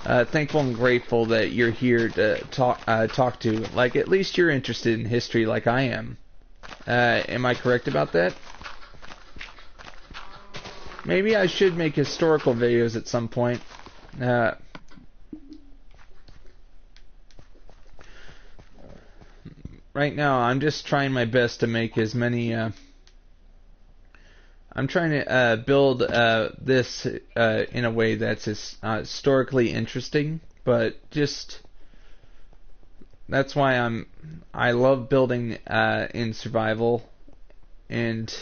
and grateful that you're here to talk to. Like, at least you're interested in history like I am. Am I correct about that? Maybe I should make historical videos at some point. Right now, I'm just trying my best to make as many. I'm trying to build this in a way that's historically interesting, but just that's why I love building in survival, and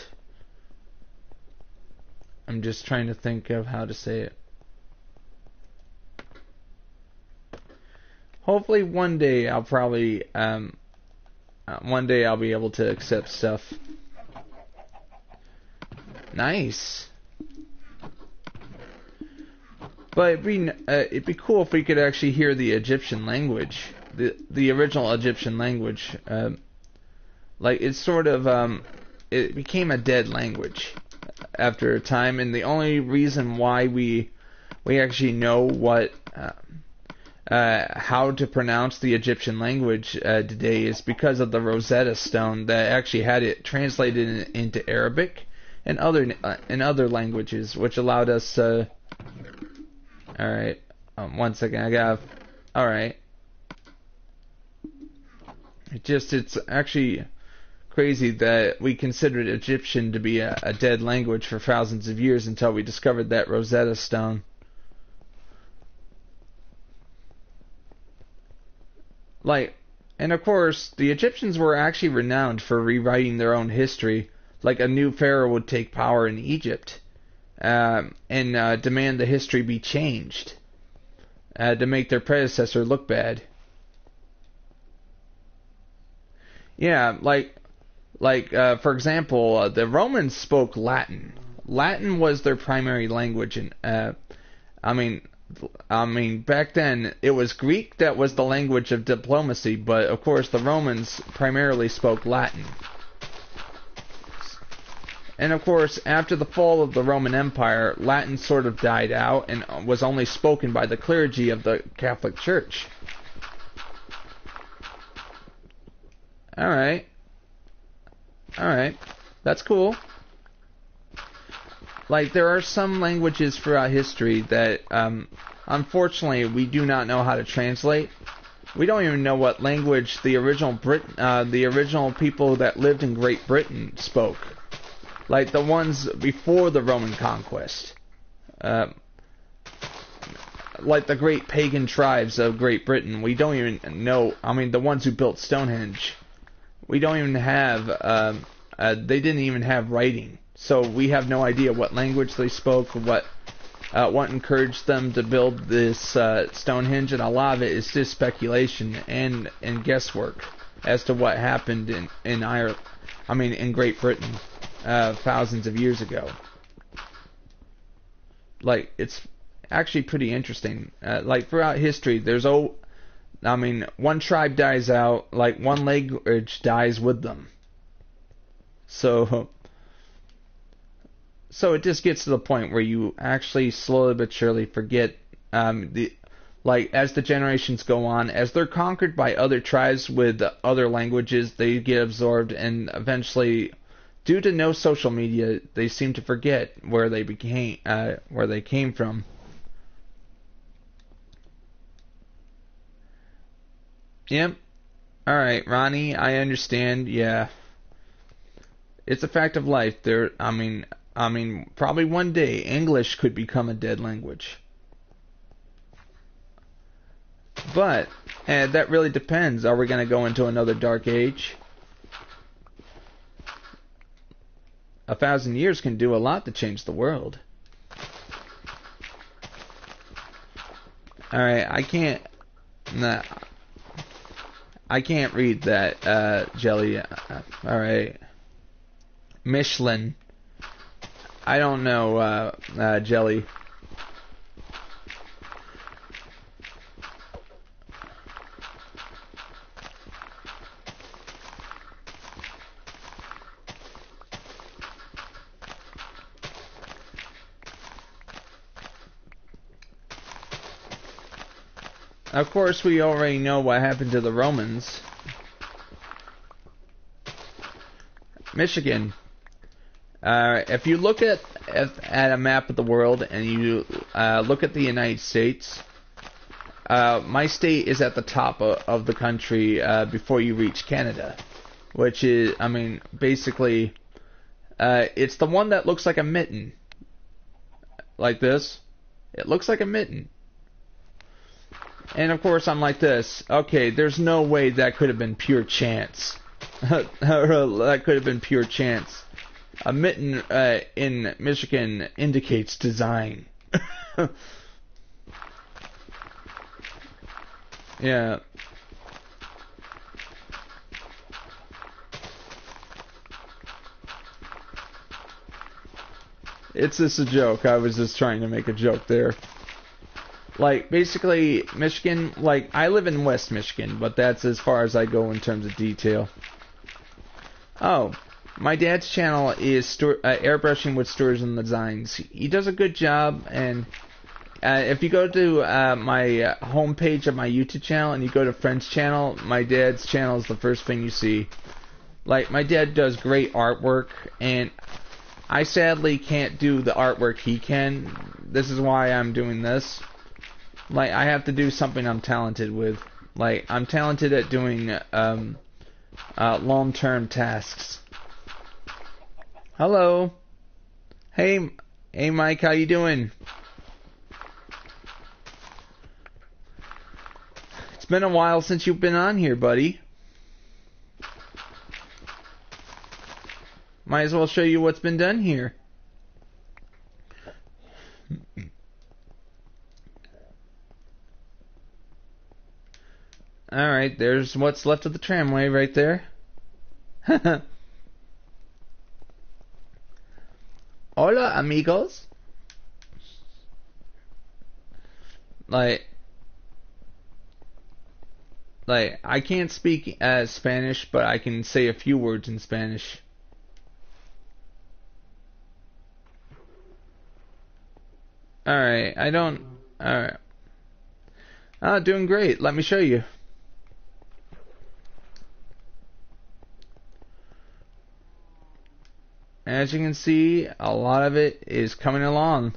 I'm just trying to think of how to say it. Hopefully one day I'll be able to accept stuff. Nice. But it'd be cool if we could actually hear the Egyptian language, the original Egyptian language. Like, it's sort of it became a dead language after a time, and the only reason why we actually know how to pronounce the Egyptian language today is because of the Rosetta Stone that actually had it translated into Arabic and other languages, which allowed us. All right, 1 second. All right. It's actually crazy that we considered Egyptian to be a dead language for thousands of years until we discovered that Rosetta Stone. Like, and of course, the Egyptians were actually renowned for rewriting their own history. Like, a new pharaoh would take power in Egypt and demand the history be changed to make their predecessor look bad. Yeah, for example, the Romans spoke Latin. Latin was their primary language, and I mean, back then it was Greek that was the language of diplomacy, but of course the Romans primarily spoke Latin. And of course, after the fall of the Roman Empire, Latin sort of died out and was only spoken by the clergy of the Catholic Church. Alright, that's cool. Like, there are some languages throughout history that, unfortunately, we do not know how to translate. We don't even know what language the original people that lived in Great Britain spoke. Like, the ones before the Roman conquest. Like the great pagan tribes of Great Britain. We don't even know, I mean, the ones who built Stonehenge. We don't even have, they didn't even have writing. So we have no idea what language they spoke, what encouraged them to build this Stonehenge, and a lot of it is just speculation and guesswork as to what happened in Ireland. I mean, in Great Britain, thousands of years ago. Like, it's actually pretty interesting. Like, throughout history, one tribe dies out, like, one language dies with them. So it just gets to the point where you actually slowly but surely forget, as the generations go on, as they're conquered by other tribes with other languages, they get absorbed, and eventually, due to no social media, they seem to forget where they came from. Yep. Alright, Ronnie, I understand, yeah. It's a fact of life. I mean, probably one day English could become a dead language. But that really depends. Are we going to go into another dark age? 1,000 years can do a lot to change the world. Alright, I can't read that, Jelly. Alright. Michelin. I don't know, Jelly. Of course, we already know what happened to the Romans. Michigan. If you look at a map of the world and you look at the United States, my state is at the top of the country before you reach Canada, which is, I mean, basically, it's the one that looks like a mitten, like this. It looks like a mitten. And of course, I'm like this. Okay, there's no way that could have been pure chance. That could have been pure chance. A mitten in Michigan indicates design. Yeah. It's just a joke. I was just trying to make a joke there. Like, basically, Michigan, like, I live in West Michigan, but that's as far as I go in terms of detail. Oh, my dad's channel is airbrushing with Stories and Designs. He does a good job, and if you go to my homepage of my YouTube channel and you go to Friend's channel, my dad's channel is the first thing you see. Like, my dad does great artwork, and I sadly can't do the artwork he can. This is why I'm doing this. Like, I have to do something I'm talented with. Like, I'm talented at doing long-term tasks. Hello. Hey, Mike, how you doing? It's been a while since you've been on here, buddy. Might as well show you what's been done here. Alright, there's what's left of the tramway right there. Hola, amigos. Like, I can't speak Spanish, but I can say a few words in Spanish. Alright, alright. Doing great. Let me show you. As you can see, a lot of it is coming along.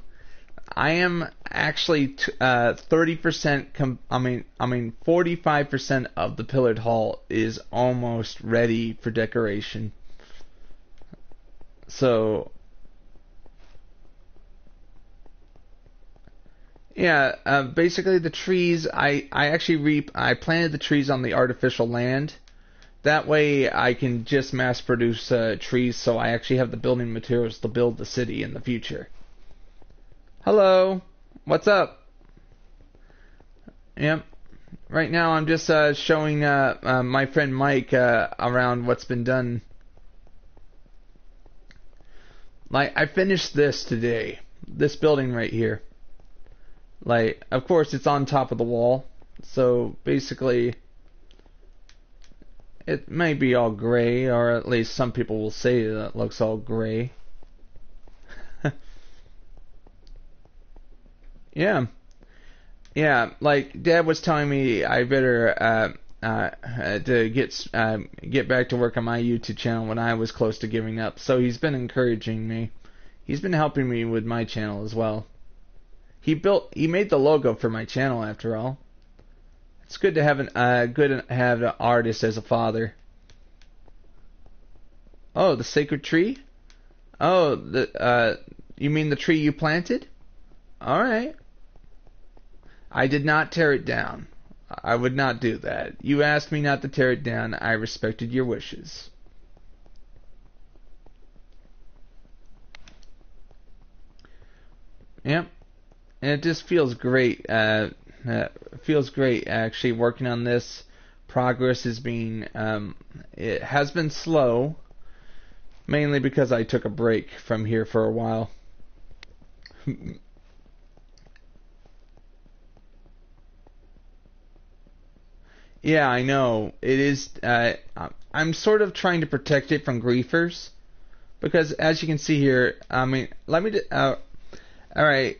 I am actually 30%. 45% of the pillared hall is almost ready for decoration. So, yeah, basically the trees. I planted the trees on the artificial land. That way I can just mass produce trees, so I actually have the building materials to build the city in the future. Hello, what's up? Yep. Right now I'm just showing my friend Mike around what's been done. Like, I finished this today. This building right here. Like, of course it's on top of the wall. So basically, it may be all gray, or at least some people will say that it looks all gray. Yeah. Yeah, like Dad was telling me I better to get back to work on my YouTube channel when I was close to giving up. So he's been encouraging me. He's been helping me with my channel as well. He made the logo for my channel after all. It's good to have an artist as a father. Oh, the sacred tree? Oh, you mean the tree you planted? All right. I did not tear it down. I would not do that. You asked me not to tear it down. I respected your wishes. Yep. And it just feels great. Feels great actually working on this. Progress is being it has been slow, mainly because I took a break from here for a while. Yeah, I know. It is. I'm sort of trying to protect it from griefers, because as you can see here, I mean, let me. All right,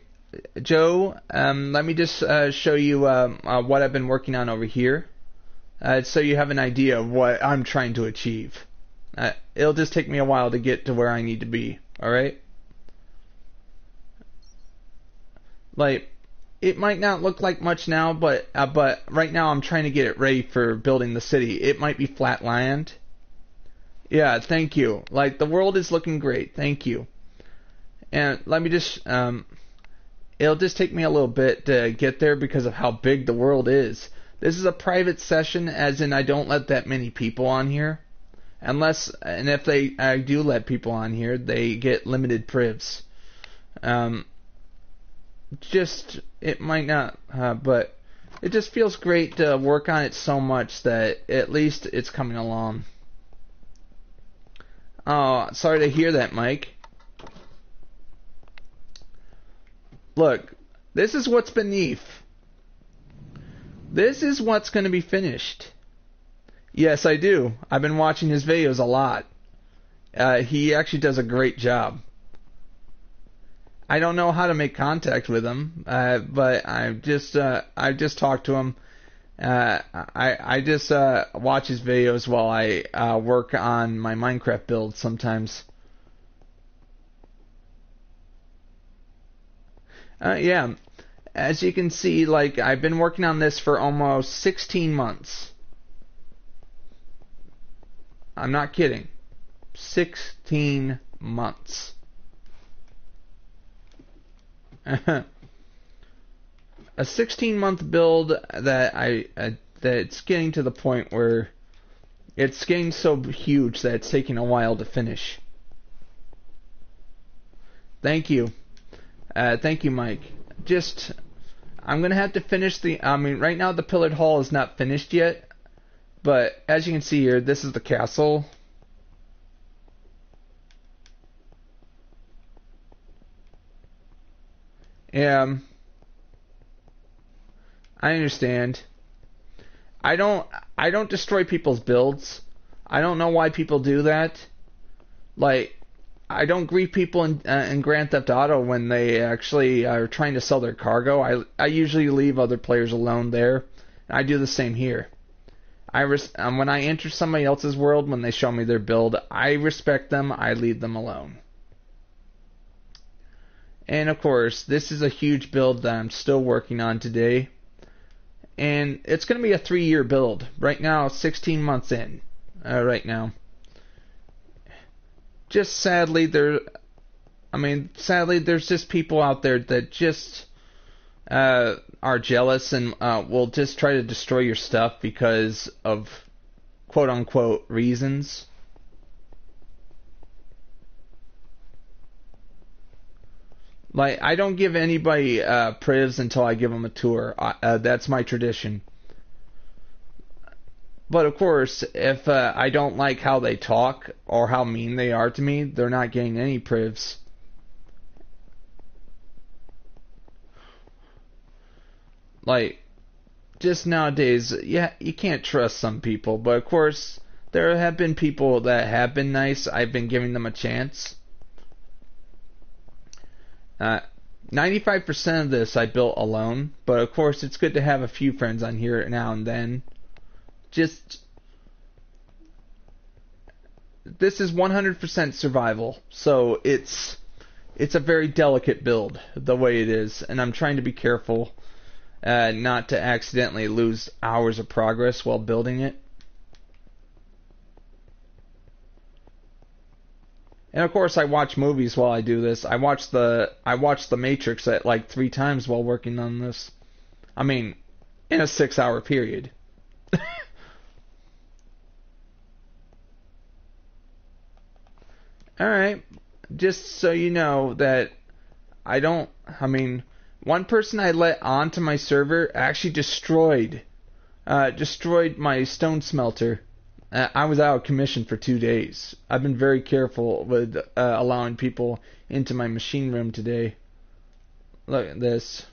Joe. Let me just show you what I've been working on over here, so you have an idea of what I'm trying to achieve. It'll just take me a while to get to where I need to be. All right. Like, it might not look like much now, but right now I'm trying to get it ready for building the city. It might be flat land. Yeah, thank you. Like, the world is looking great. Thank you. And let me just it'll just take me a little bit to get there because of how big the world is. This is a private session, as in I don't let that many people on here. And if I do let people on here, they get limited privs. It might not, but it just feels great to work on it so much that at least it's coming along. Oh, sorry to hear that, Mike. Look, this is what's beneath. This is what's going to be finished. Yes, I do. I've been watching his videos a lot. He actually does a great job. I don't know how to make contact with him, but I just talked to him. I just watch his videos while I work on my Minecraft build sometimes. Yeah, as you can see, like, I've been working on this for almost 16 months. I'm not kidding. 16 months. A 16-month build that that's getting to the point where it's getting so huge that it's taking a while to finish. Thank you. Thank you, Mike. I'm going to have to finish right now the pillared hall is not finished yet, but as you can see here, this is the castle. Yeah, I understand. I don't destroy people's builds. I don't know why people do that. Like, I don't grief people in Grand Theft Auto when they actually are trying to sell their cargo. I usually leave other players alone there. I do the same here. When I enter somebody else's world, when they show me their build, I respect them. I leave them alone. And of course, this is a huge build that I'm still working on today. And it's going to be a 3-year build. Right now, 16 months in. Right now. Just sadly, there's just people out there that just are jealous and will just try to destroy your stuff because of quote-unquote reasons. Like, I don't give anybody privs until I give them a tour. That's my tradition. But of course, if I don't like how they talk or how mean they are to me, they're not getting any privs. Like, just nowadays, yeah, you can't trust some people. But of course, there have been people that have been nice. I've been giving them a chance. 95% of this I built alone, but of course it's good to have a few friends on here now and then. This is 100% survival, so it's a very delicate build the way it is, and I'm trying to be careful not to accidentally lose hours of progress while building it. And of course, I watch movies while I do this. I watched The Matrix at like 3 times while working on this. I mean, in a 6-hour period. Alright, just so you know that one person I let onto my server actually destroyed my stone smelter. I was out of commission for 2 days. I've been very careful with allowing people into my machine room today. Look at this.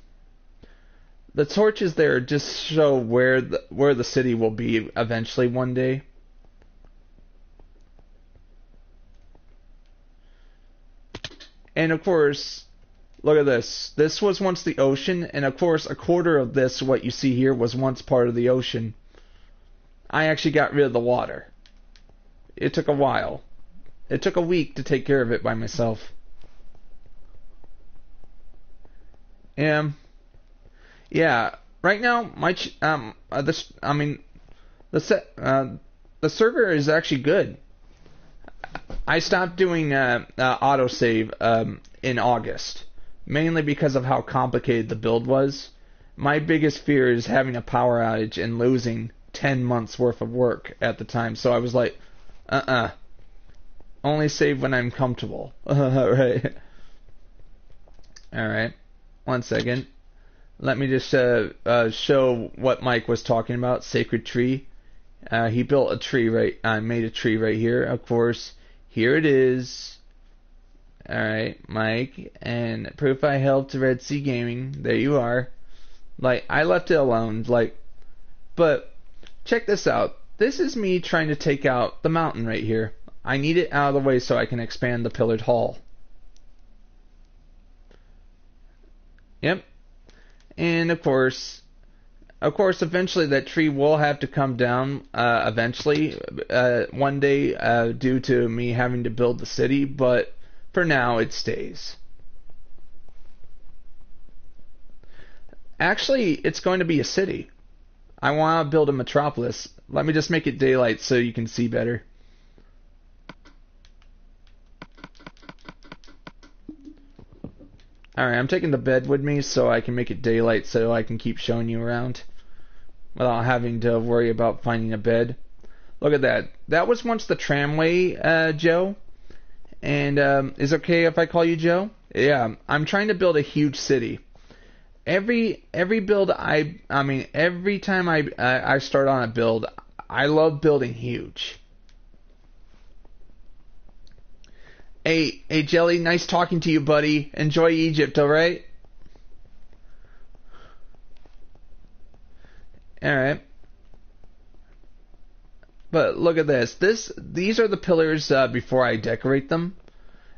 The torches there just show where the city will be eventually one day. And of course, look at this. This was once the ocean, and of course, a quarter of this, what you see here, was once part of the ocean. I actually got rid of the water. It took a while. It took a week to take care of it by myself. Yeah. Right now, the server is actually good. I stopped doing autosave in August, mainly because of how complicated the build was. My biggest fear is having a power outage and losing 10 months worth of work at the time. So I was like, only save when I'm comfortable. Right. Alright. 1 second. Let me just show what Mike was talking about. Sacred tree. He built a tree made a tree right here. Of course, here it is. Alright, Mike. And proof I helped Red Sea Gaming. There you are. Like, I left it alone. But check this out. This is me trying to take out the mountain right here. I need it out of the way so I can expand the pillared hall. Yep. And of course, eventually that tree will have to come down. Eventually, one day, due to me having to build the city. But for now, it stays. Actually, it's going to be a city. I want to build a metropolis. Let me just make it daylight so you can see better. Alright, I'm taking the bed with me so I can make it daylight so I can keep showing you around without having to worry about finding a bed. Look at that. That was once the tramway, Joe. And is it okay if I call you Joe? Yeah, I'm trying to build a huge city. Every build every time I start on a build, I love building huge. Hey, Jelly, nice talking to you, buddy. Enjoy Egypt, alright? Alright. But look at this. These are the pillars before I decorate them.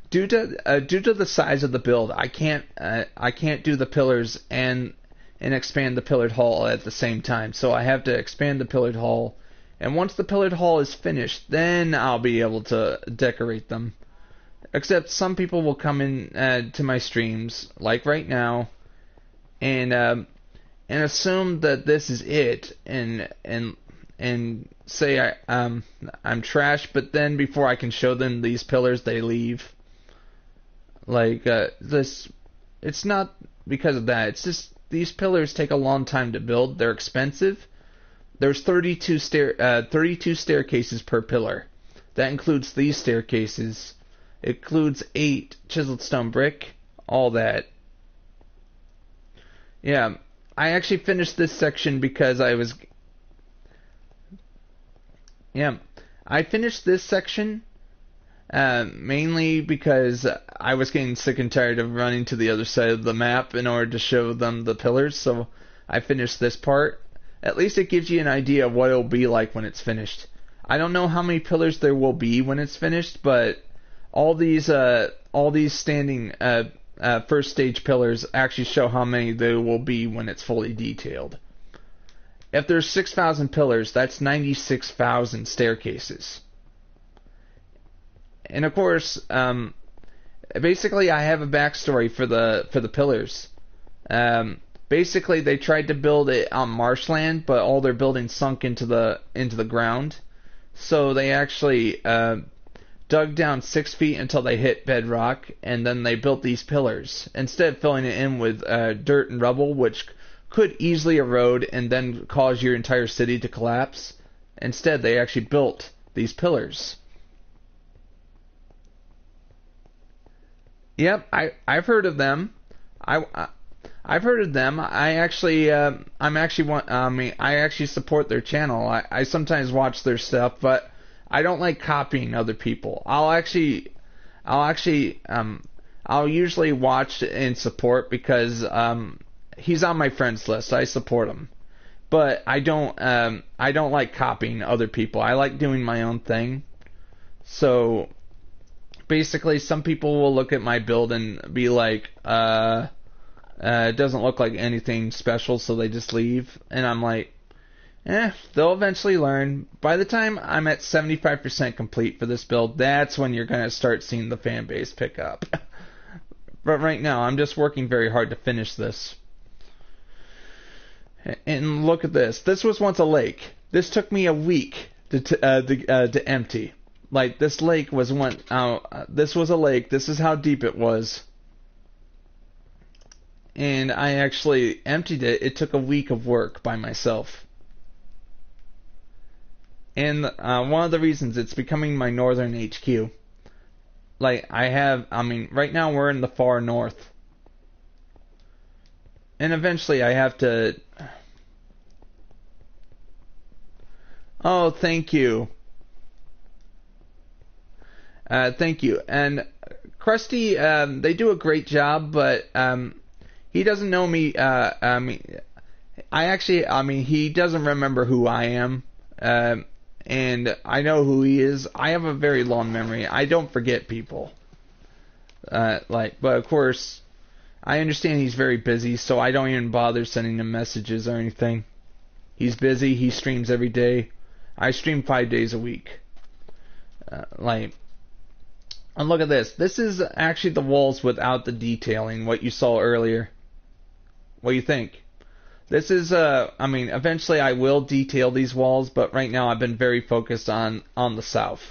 Due to the size of the build, I can't do the pillars and expand the pillared hall at the same time. So I have to expand the pillared hall, and once the pillared hall is finished, then I'll be able to decorate them. Except some people will come in to my streams, like right now, and assume that this is it, and say I'm trash. But then before I can show them these pillars, they leave. Like this, it's not because of that. It's just these pillars take a long time to build. They're expensive. There's 32 staircases per pillar. That includes these staircases. It includes 8 chiseled stone brick, all that. Yeah, I actually finished this section because I finished this section mainly because I was getting sick and tired of running to the other side of the map in order to show them the pillars, so I finished this part. At least it gives you an idea of what it'll be like when it's finished. I don't know how many pillars there will be when it's finished, but all these standing first stage pillars actually show how many there will be when it's fully detailed. If there's 6,000 pillars, that's 96,000 staircases. And of course, basically, I have a backstory for the pillars. Basically, they tried to build it on marshland, but all their buildings sunk into the ground. So they actually dug down 6 feet until they hit bedrock, and then they built these pillars instead of filling it in with dirt and rubble, which could easily erode and then cause your entire city to collapse. Instead, they actually built these pillars. Yep, I've heard of them. I've heard of them. I actually support their channel. I sometimes watch their stuff, but I don't like copying other people. I'll usually watch and support because he's on my friends list. I support him, but I don't like copying other people. I like doing my own thing. So basically, some people will look at my build and be like, it doesn't look like anything special, so they just leave. And I'm like, they'll eventually learn. By the time I'm at 75% complete for this build, that's when you're going to start seeing the fan base pick up. But right now, I'm just working very hard to finish this. And look at this. This was once a lake. This took me a week to empty. Like, this lake was this was a lake. This is how deep it was. And I actually emptied it. It took a week of work by myself. And one of the reasons, it's becoming my northern HQ. Like, right now we're in the far north. And eventually I have to... Oh, thank you. Thank you. And Krusty, they do a great job, but he doesn't know me. He doesn't remember who I am. And I know who he is. I have a very long memory. I don't forget people. But of course, I understand he's very busy, so I don't even bother sending him messages or anything. He's busy. He streams every day. I stream 5 days a week. And look at this. This is actually the walls without the detailing, what you saw earlier. What do you think? This is, eventually I will detail these walls, but right now I've been very focused on the south.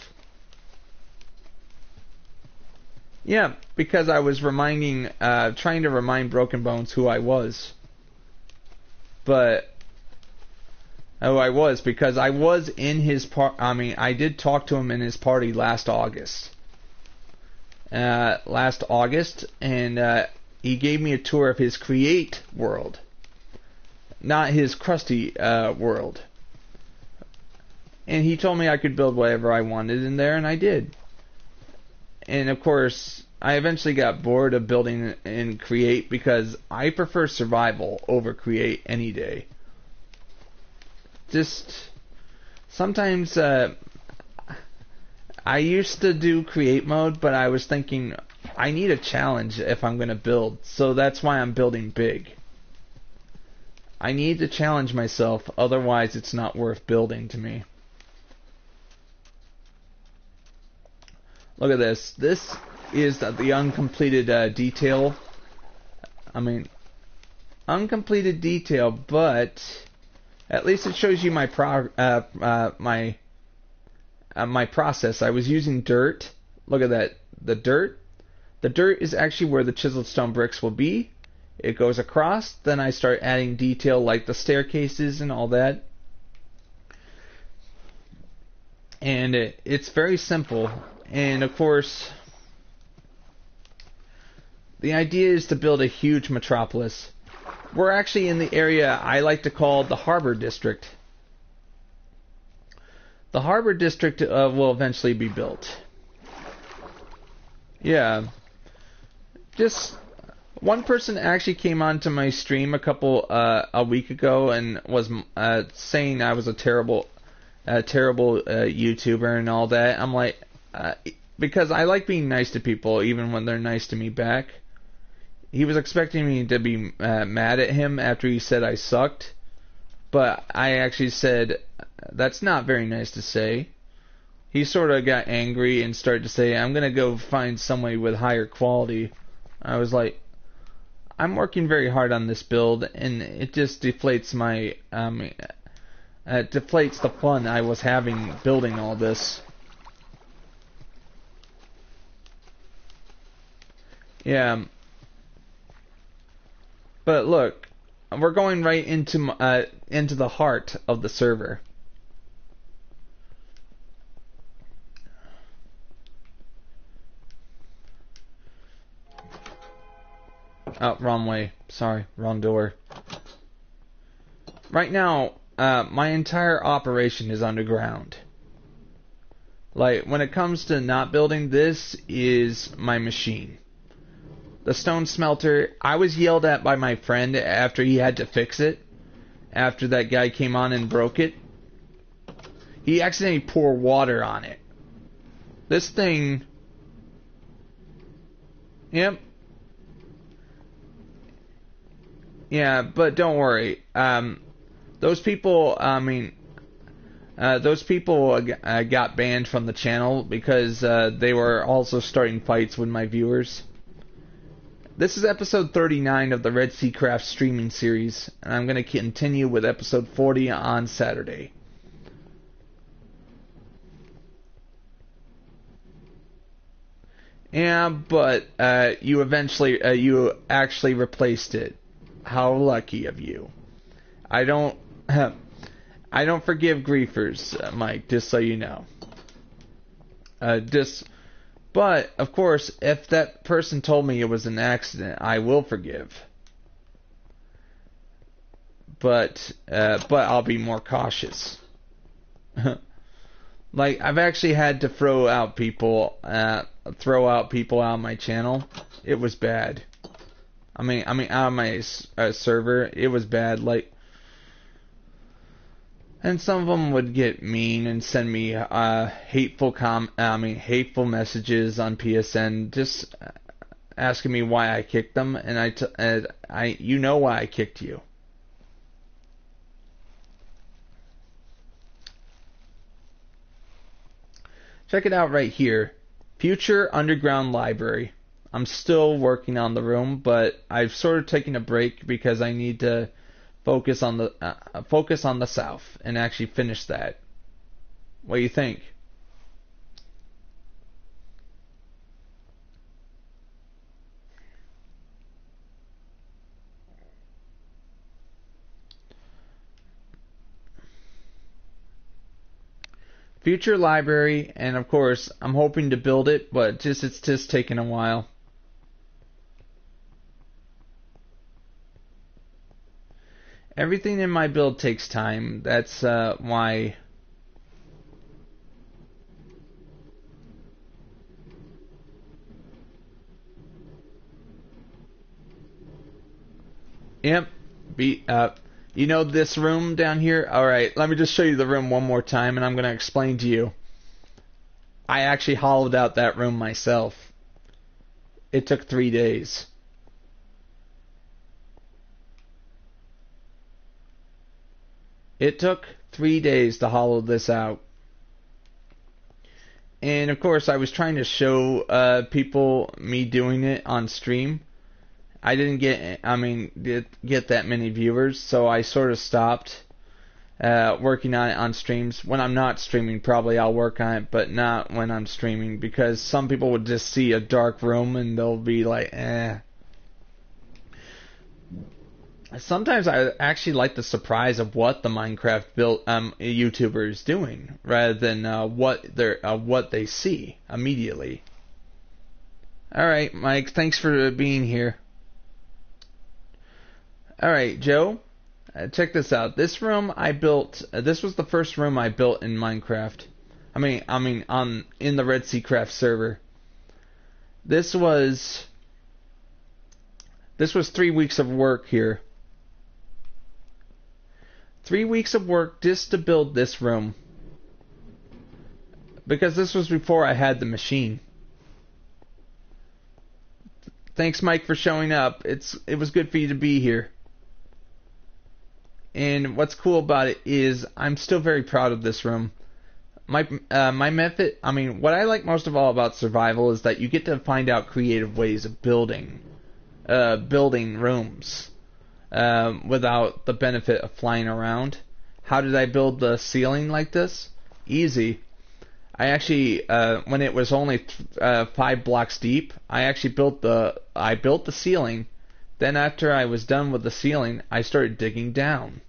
Yeah, because I was trying to remind Broken Bones who I was. But because I was in his I did talk to him in his party last August. And he gave me a tour of his Create world, not his Crusty world. And he told me I could build whatever I wanted in there, and I did. And of course, I eventually got bored of building in Create because I prefer survival over Create any day. Just sometimes I used to do Create mode, but I was thinking I need a challenge if I'm going to build, so that's why I'm building big. I need to challenge myself, otherwise it's not worth building to me. Look at this. This is the uncompleted detail. Uncompleted detail, but at least it shows you my my process. I was using dirt. Look at that. The dirt is actually where the chiseled stone bricks will be. It goes across. Then I start adding detail like the staircases and all that. And it's very simple. And of course, the idea is to build a huge metropolis. We're actually in the area I like to call the Harbor District. The Harbor District will eventually be built. Yeah. Just one person actually came onto my stream a week ago and was saying I was a terrible YouTuber and all that. I'm like, because I like being nice to people even when they're nice to me back. He was expecting me to be mad at him after he said I sucked, but I actually said, that's not very nice to say. He sort of got angry and started to say, I'm going to go find somebody with higher quality. I was like, I'm working very hard on this build, and it just deflates deflates the fun I was having building all this. Yeah. But look, we're going right into the heart of the server. Oh, wrong way. Sorry, wrong door. Right now, my entire operation is underground. Like, when it comes to not building, this is my machine. The stone smelter, I was yelled at by my friend after he had to fix it. After that guy came on and broke it. He accidentally poured water on it. This thing... Yep. Yeah, but don't worry. Those people, got banned from the channel because they were also starting fights with my viewers. This is episode 39 of the REDSEACRAFT streaming series, and I'm going to continue with episode 40 on Saturday. Yeah, but you actually replaced it. How lucky of you. I don't forgive griefers, Mike, just so you know. But, of course, if that person told me it was an accident, I will forgive. But I'll be more cautious. Like, I've actually had to throw out people out of my channel. It was bad. Out of my server, it was bad. Like, and some of them would get mean and send me hateful messages on PSN, just asking me why I kicked them, and you know why I kicked you. Check it out right here, Future Underground Library. I'm still working on the room, but I've sort of taken a break because I need to focus on the south and actually finish that. What do you think? future library, and of course, I'm hoping to build it, but it's just taking a while. Everything in my build takes time. That's why. Yep. You know this room down here? Alright, let me just show you the room one more time, and I'm going to explain to you. I actually hollowed out that room myself. It took 3 days. It took 3 days to hollow this out. And of course, I was trying to show people me doing it on stream. I didn't get that many viewers, so I sort of stopped working on it on streams. When I'm not streaming, probably I'll work on it, but not when I'm streaming, because some people would just see a dark room and they'll be like, eh. Sometimes I actually like the surprise of what the Minecraft YouTuber is doing, rather than what they see immediately. All right, Mike, thanks for being here. All right, Joe, check this out. This room I built. This was the first room I built in Minecraft. In the REDSEACRAFT server. This was 3 weeks of work here. 3 weeks of work just to build this room. Because this was before I had the machine. Thanks, Mike, for showing up. It was good for you to be here. And what's cool about it is I'm still very proud of this room. My method, what I like most of all about survival is that you get to find out creative ways of building rooms without the benefit of flying around. How did I build the ceiling like this? Easy. I actually, when it was only 5 blocks deep, I actually built the ceiling. Then after I was done with the ceiling, I started digging down.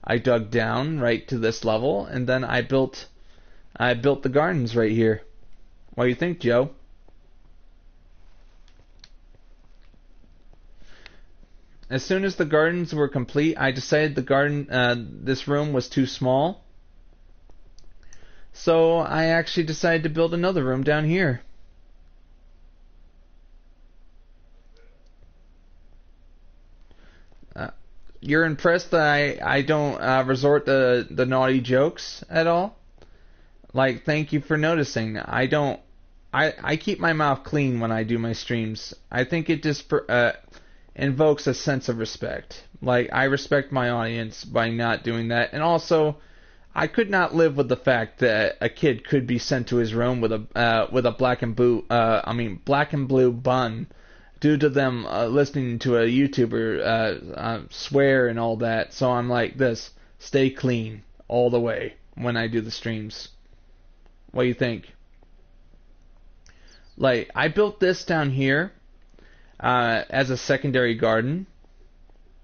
I dug down right to this level, and then I built the gardens right here. What do you think, Joe? As soon as the gardens were complete, I decided this room was too small. So I actually decided to build another room down here. You're impressed that I don't resort to the naughty jokes at all? Like, thank you for noticing. I keep my mouth clean when I do my streams. I think it just invokes a sense of respect. Like, I respect my audience by not doing that. And also, I could not live with the fact that a kid could be sent to his room with a black and blue bun, due to them listening to a YouTuber swear and all that. So I'm like this: stay clean all the way when I do the streams. What do you think? Like, I built this down here as a secondary garden.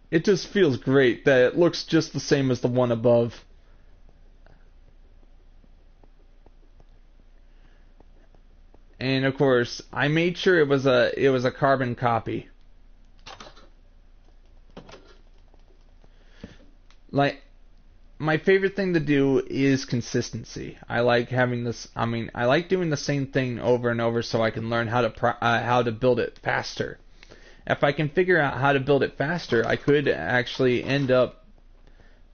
It just feels great that it looks just the same as the one above. And of course, I made sure it was a carbon copy. Like, my favorite thing to do is consistency. I like having this. I like doing the same thing over and over so I can learn how to build it faster. If I can figure out how to build it faster, I could actually end up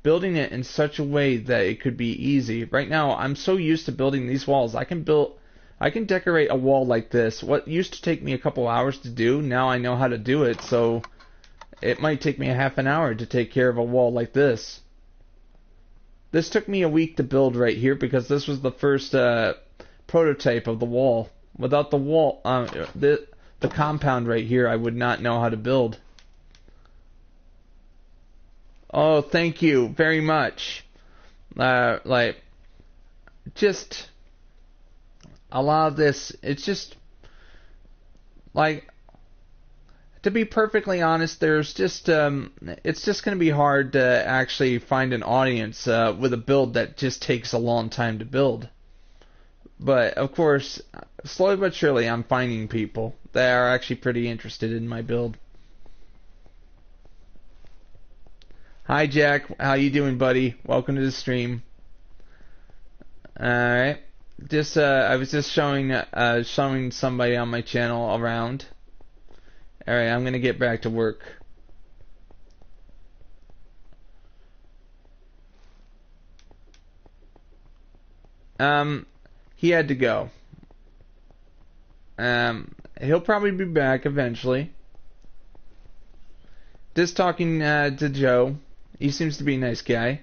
building it in such a way that it could be easy. Right now, I'm so used to building these walls. I can decorate a wall like this. What used to take me a couple hours to do, now I know how to do it, so it might take me a half an hour to take care of a wall like this. This took me a week to build right here because this was the first prototype of the wall. Without the wall, the compound right here, I would not know how to build. Oh, thank you very much. Just a lot of this, it's just, like, to be perfectly honest, it's just going to be hard to actually find an audience with a build that just takes a long time to build. But of course, slowly but surely, I'm finding people that are actually pretty interested in my build. Hi Jack, how you doing, buddy? Welcome to the stream. Alright. I was just showing somebody on my channel around. Alright, I'm gonna get back to work. He had to go. He'll probably be back eventually. Just talking to Joe. He seems to be a nice guy.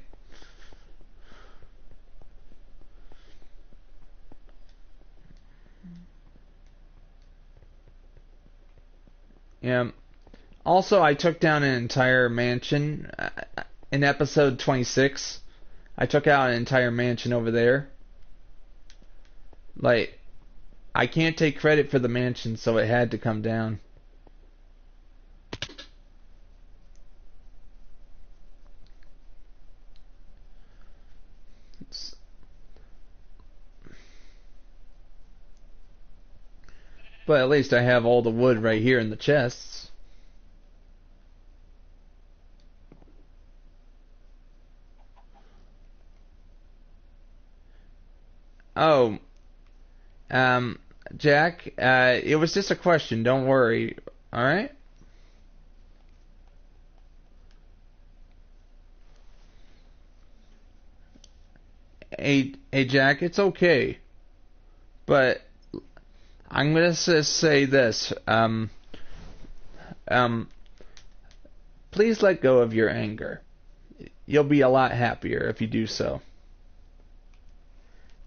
Yeah. Also, I took down an entire mansion in episode 26. I took out an entire mansion over there. Like, I can't take credit for the mansion, so it had to come down. But at least I have all the wood right here in the chests. Oh, Jack, it was just a question. Don't worry. All right? Hey, Jack, it's okay. But I'm gonna just say this. Please let go of your anger. You'll be a lot happier if you do so.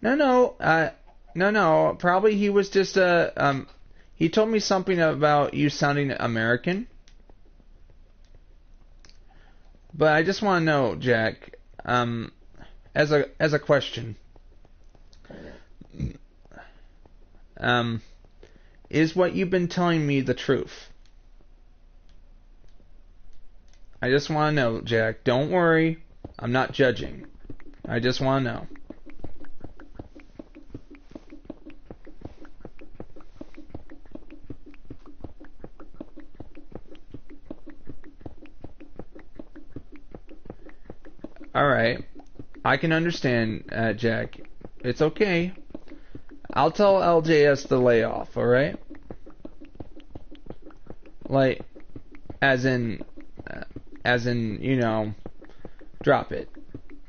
No. Probably he was just he told me something about you sounding American. But I just want to know, Jack, as a question, is what you've been telling me the truth? I just want to know, Jack. Don't worry. I'm not judging. I just want to know. Alright. I can understand, Jack. It's okay. I'll tell LJS to lay off, alright? Like, as in, you know, drop it.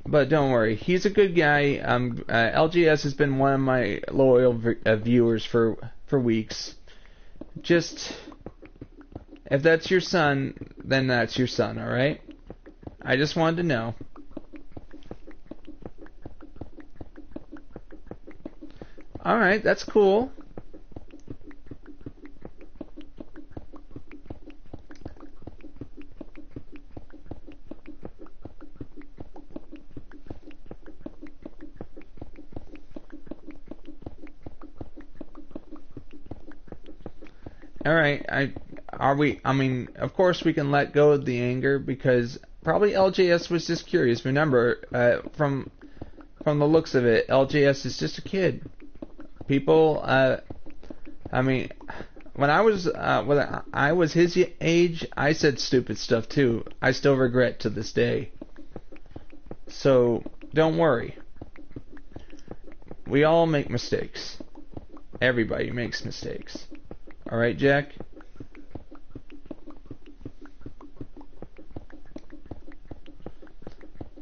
But don't worry, he's a good guy. LGS has been one of my loyal viewers for weeks. Just, if that's your son, then that's your son, alright? I just wanted to know. Alright, that's cool. Alright, I mean, of course we can let go of the anger because probably LJS was just curious. Remember, from the looks of it, LJS is just a kid. People, I mean, when I was his age, I said stupid stuff too. I still regret to this day. So, don't worry. We all make mistakes. Everybody makes mistakes. Alright, Jack?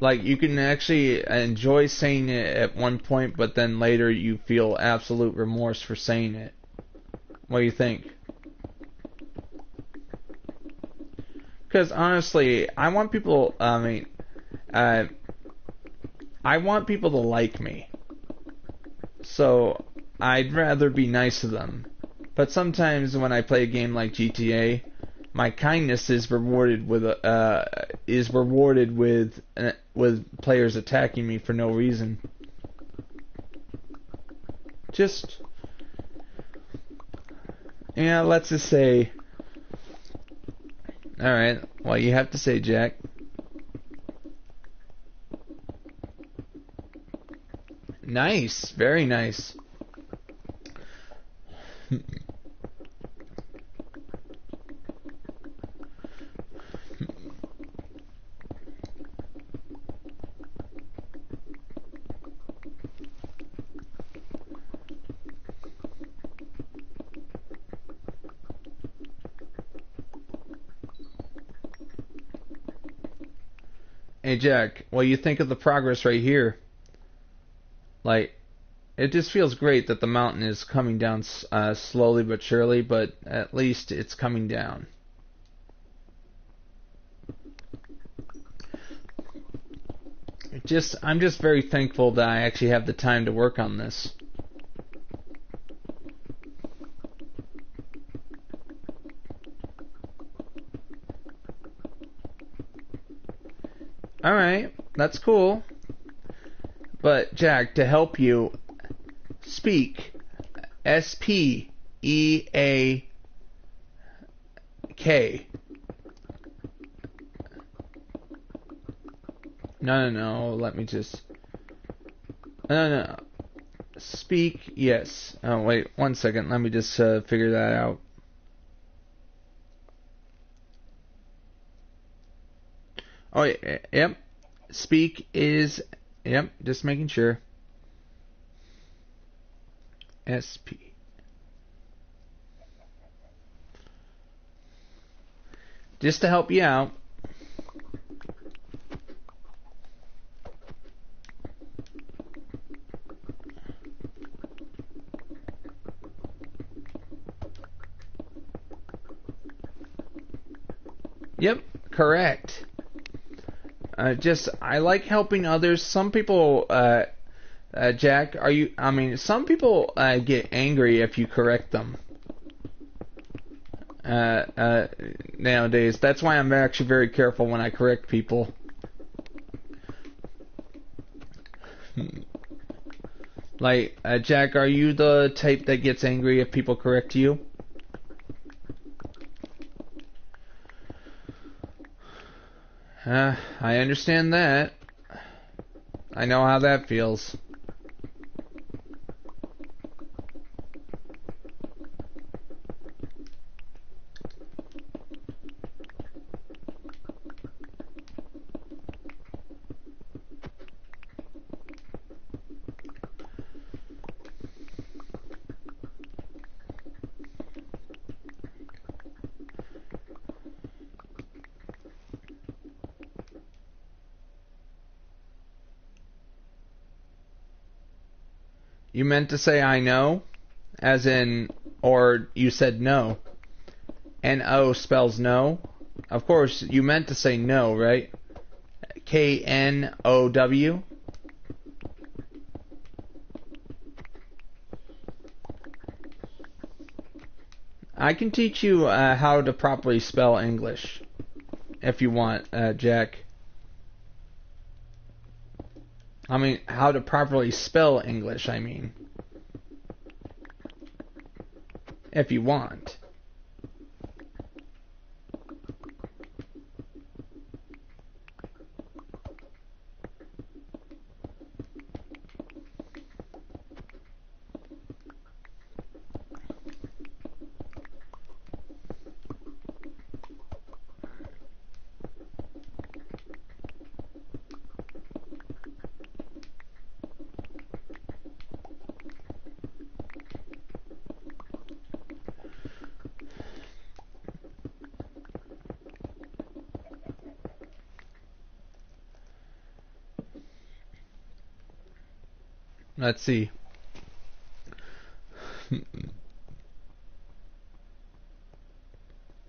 Like, you can actually enjoy saying it at one point, but then later you feel absolute remorse for saying it. What do you think? Because honestly, I want people, I want people to like me. So, I'd rather be nice to them. But sometimes when I play a game like GTA, my kindness is rewarded with players attacking me for no reason. Just, yeah, let's just say. Alright, what you have to say, Jack? Nice, very nice. Hey Jack, what do you think of the progress right here? Like, it just feels great that the mountain is coming down slowly but surely, but at least it's coming down. I'm just very thankful that I actually have the time to work on this. Alright, that's cool. But Jack, to help you, speak. S-P-E-A-K. No, let me just... No. Speak, yes. Oh, wait, 1 second, let me just figure that out. Oh, yep. Speak is... Yep, just making sure. SP. Just to help you out. Yep, correct. I like helping others. Some people, Jack, some people get angry if you correct them. Nowadays, that's why I'm actually very careful when I correct people. Like, Jack, are you the type that gets angry if people correct you? I understand that. I know how that feels. You meant to say I know? As in, or you said no. N-O spells no? Of course, you meant to say no, right? K-N-O-W? I can teach you how to properly spell English. If you want, Jack. I mean, how to properly spell English, I mean. If you want. Let's see.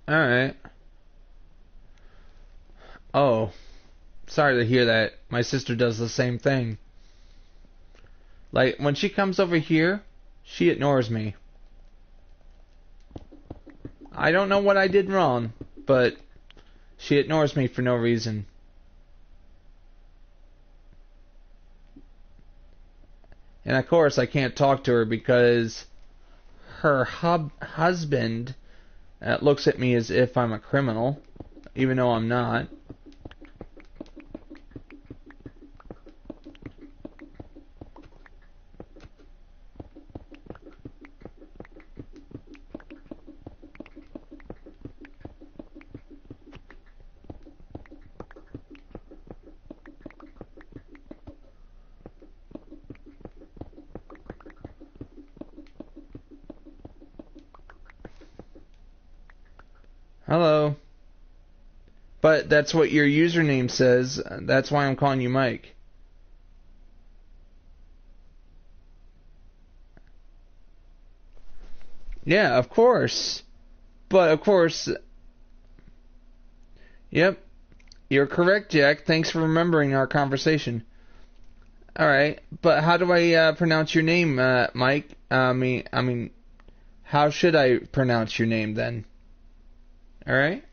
Alright. Oh. Sorry to hear that. My sister does the same thing. Like, when she comes over here, she ignores me. I don't know what I did wrong, but she ignores me for no reason. And of course, I can't talk to her because her husband looks at me as if I'm a criminal, even though I'm not. Hello. But that's what your username says. That's why I'm calling you Mike. Yeah, of course. But of course... Yep. You're correct, Jack. Thanks for remembering our conversation. Alright, but how do I pronounce your name, Mike? I mean, how should I pronounce your name then? Alright?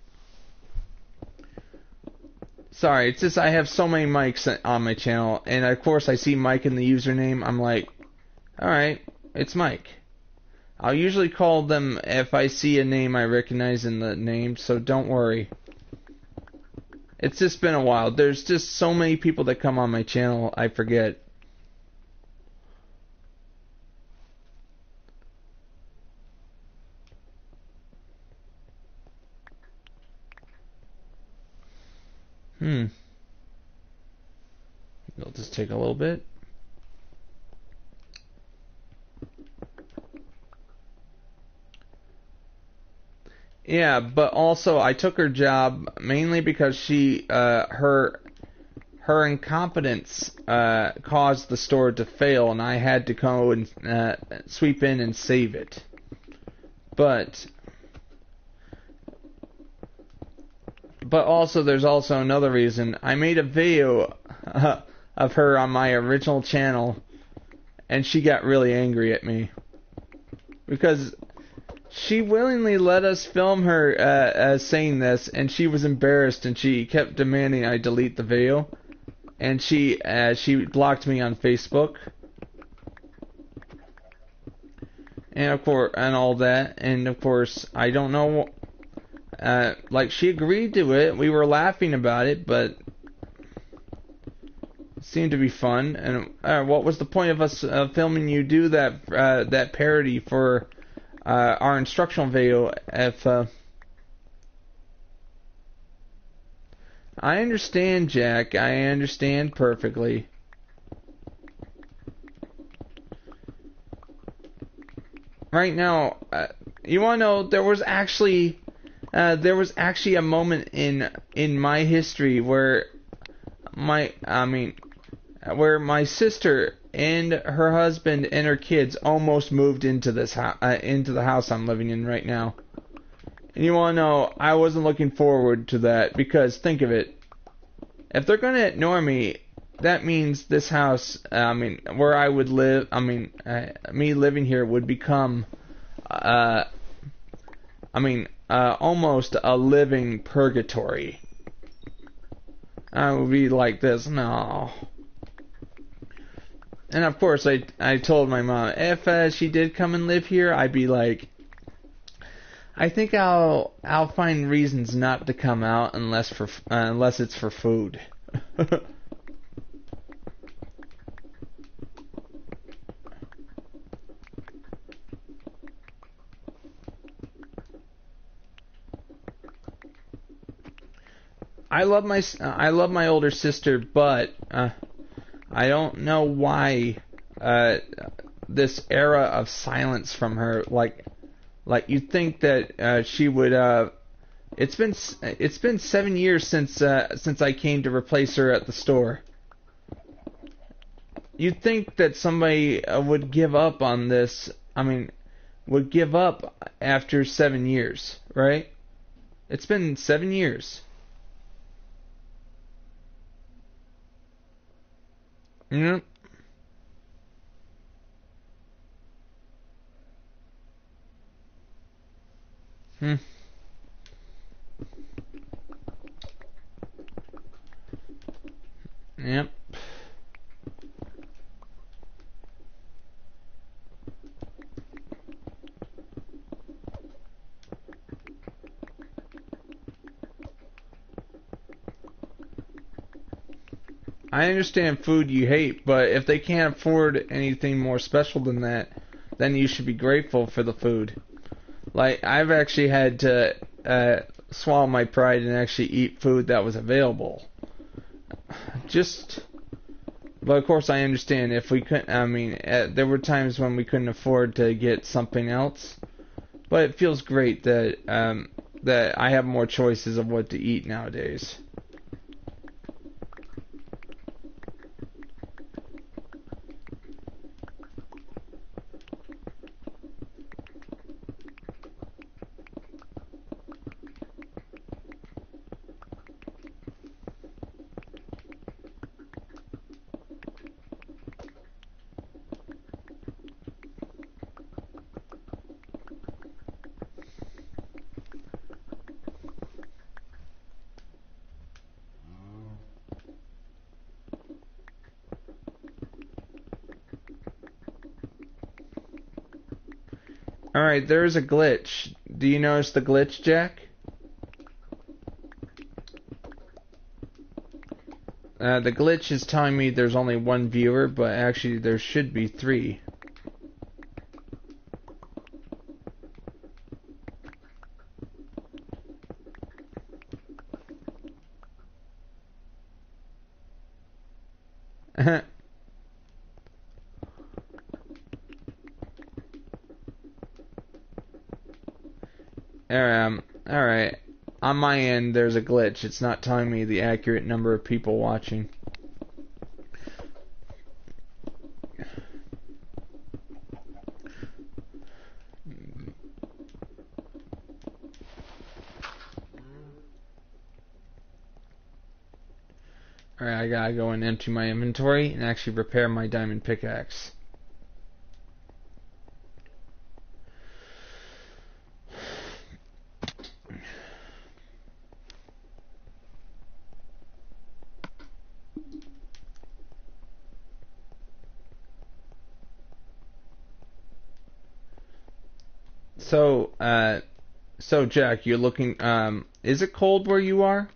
Sorry, it's just I have so many Mikes on my channel, and of course I see Mike in the username, I'm like, alright, it's Mike. I'll usually call them if I see a name I recognize in the name, so don't worry. It's just been a while. There's just so many people that come on my channel, I forget. It'll just take a little bit. Yeah, but also I took her job mainly because her incompetence caused the store to fail, and I had to go and sweep in and save it. But also there's also another reason. I made a video of her on my original channel, and she got really angry at me because she willingly let us film her saying this, and she was embarrassed, and she kept demanding I delete the video, and she blocked me on Facebook, and of course, and all that, and of course, I don't know, like, she agreed to it, we were laughing about it, but it seemed to be fun, and what was the point of us filming you do that parody for our instructional video? If I understand, Jack, I understand perfectly. Right now, you want to know, there was actually a moment in my history where where my sister and her husband and her kids almost moved into the house I'm living in right now. And you want to know, I wasn't looking forward to that, because think of it. If they're going to ignore me, that means this house, where I would live, me living here would become, almost a living purgatory. I would be like this, no. And of course, I told my mom, if she did come and live here, I'd be like, I think I'll find reasons not to come out unless it's for food. I love my older sister, but I don't know why this era of silence from her. Like you'd think that she would. It's been 7 years since I came to replace her at the store. You'd think that somebody would give up on this. Would give up after 7 years, right? It's been 7 years. Yeah. Yep. I understand food you hate, but if they can't afford anything more special than that, then you should be grateful for the food. Like, I've actually had to swallow my pride and actually eat food that was available. But of course I understand if we couldn't, there were times when we couldn't afford to get something else. But it feels great that that I have more choices of what to eat nowadays. Alright, there's a glitch. Do you notice the glitch, Jack? The glitch is telling me there's only one viewer, but actually there should be 3. Alright. On my end, there's a glitch. It's not telling me the accurate number of people watching. Alright, I gotta go and empty my inventory and actually repair my diamond pickaxe. So Jack, you're looking, is it cold where you are?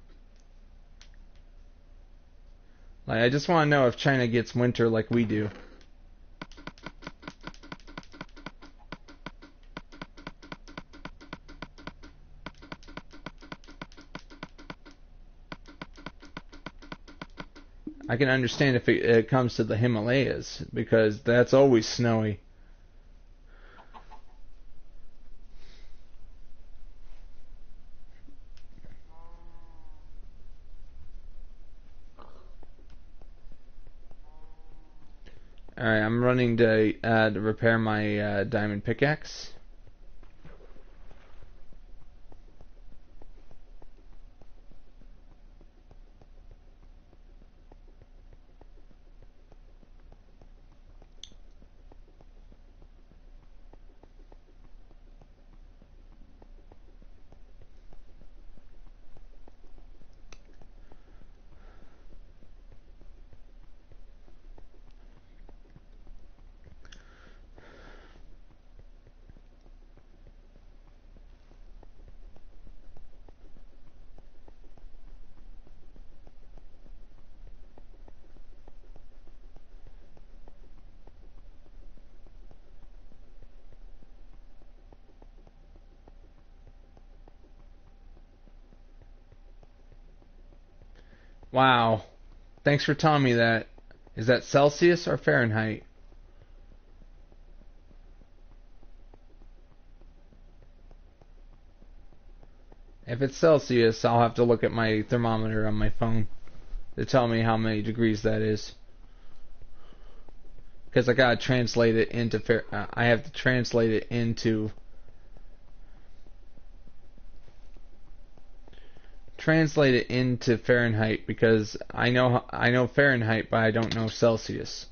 Like, I just want to know if China gets winter like we do. I can understand if it comes to the Himalayas, because that's always snowy. Alright, I'm running to repair my diamond pickaxe. Wow. Thanks for telling me that. Is that Celsius or Fahrenheit? If it's Celsius, I'll have to look at my thermometer on my phone to tell me how many degrees that is. Because I gotta translate it into I have to translate it into Fahrenheit, because I know Fahrenheit, but I don't know Celsius.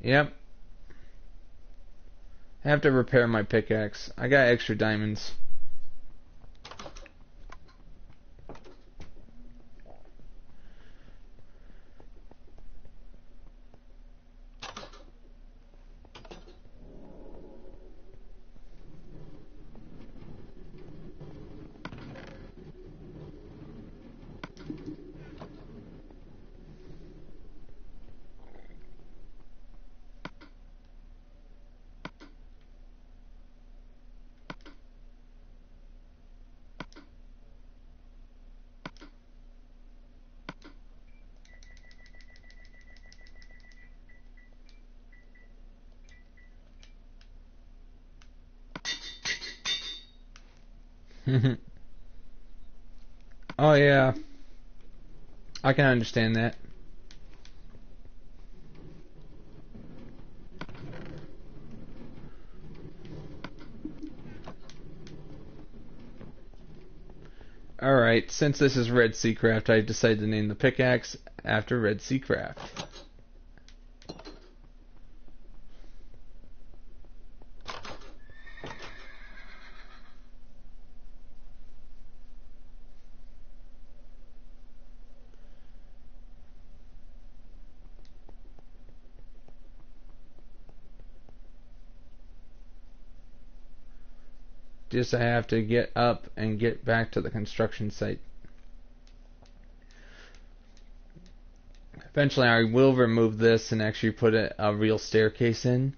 Yep. I have to repair my pickaxe. I got extra diamonds. Oh yeah, I can understand that. Alright, since this is REDSEACRAFT, I decided to name the pickaxe after REDSEACRAFT. Just I have to get up and get back to the construction site. Eventually I will remove this and actually put a real staircase in.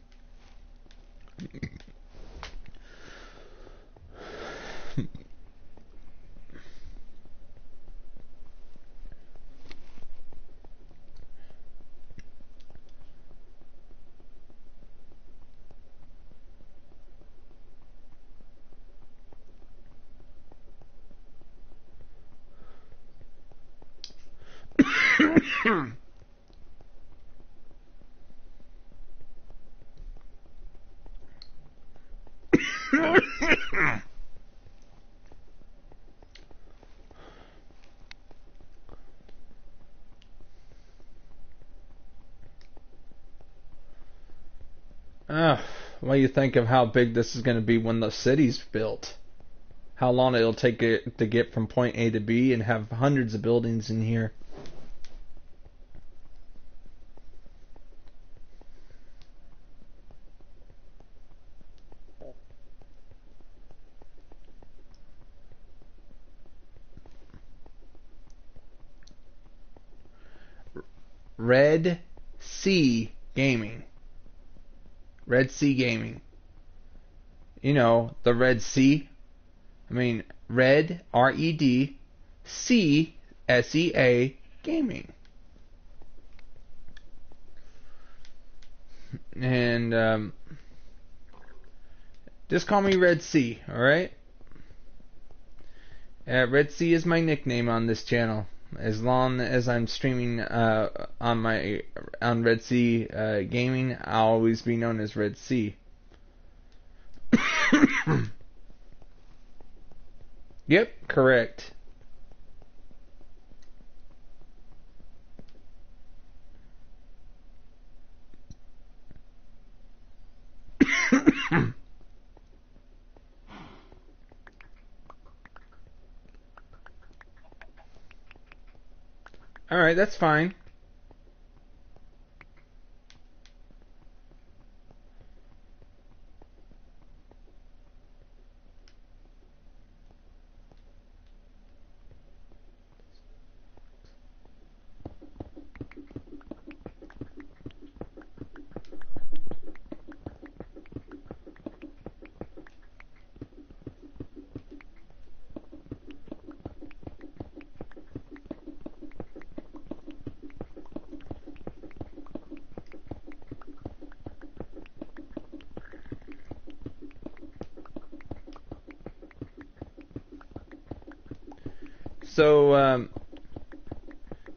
What do you think of how big this is going to be when the city's built? How long it'll take it to get from point A to B and have hundreds of buildings in here. Red Sea Gaming. Red Sea Gaming. You know, the Red Sea. I mean, Red, R-E-D, C, S-E-A, Gaming. And, just call me Red Sea, alright? Red Sea is my nickname on this channel. As long as I'm streaming on Red Sea Gaming, I'll always be known as Red Sea. Yep, correct. Alright, that's fine.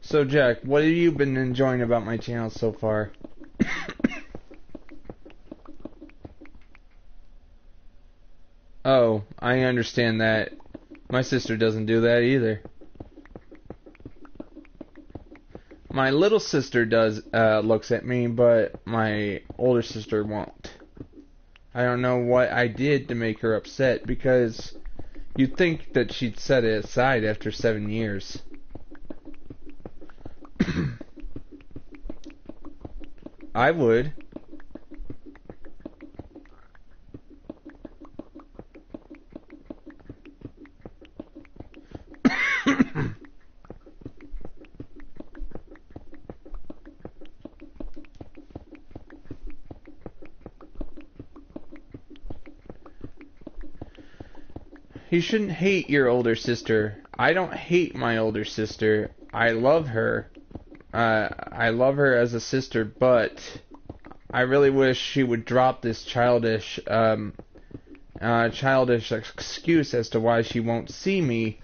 So Jack, what have you been enjoying about my channel so far? Oh, I understand that. My sister doesn't do that either. My little sister does, looks at me, but my older sister won't. I don't know what I did to make her upset, because you'd think that she'd set it aside after 7 years. I would. You shouldn't hate your older sister. I don't hate my older sister. I love her. I love her as a sister, but I really wish she would drop this childish childish excuse as to why she won't see me.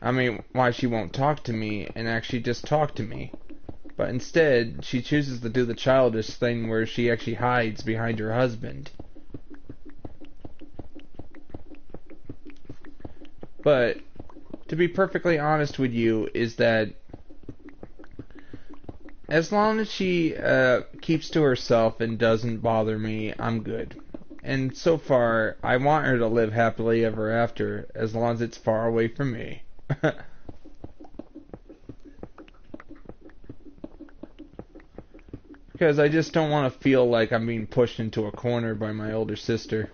I mean, why she won't talk to me and actually just talk to me. But instead, she chooses to do the childish thing where she actually hides behind her husband. But, to be perfectly honest with you, is that as long as she keeps to herself and doesn't bother me, I'm good. And so far, I want her to live happily ever after, as long as it's far away from me. Because I just don't want to feel like I'm being pushed into a corner by my older sister.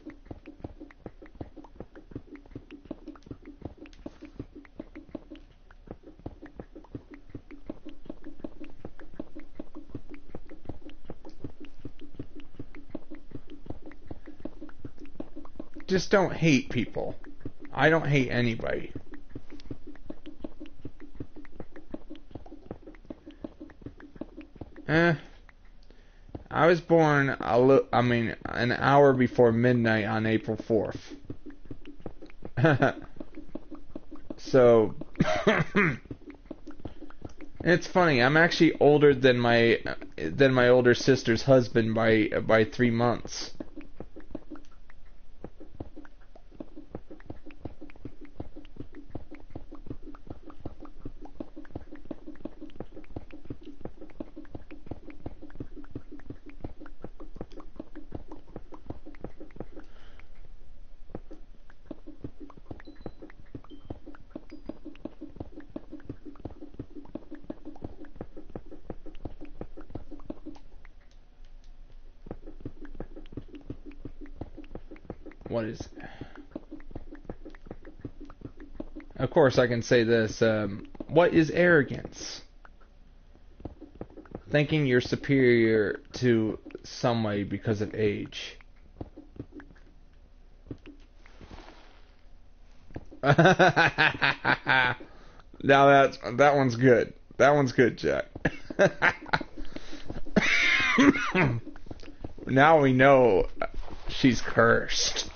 Just don't hate people. I don't hate anybody. I was born, an hour before midnight on April 4th. So, it's funny. I'm actually older than my older sister's husband by 3 months. What is... Of course, I can say this. What is arrogance? Thinking you're superior to somebody because of age. Now that one's good. That one's good, Jack. Now we know she's cursed.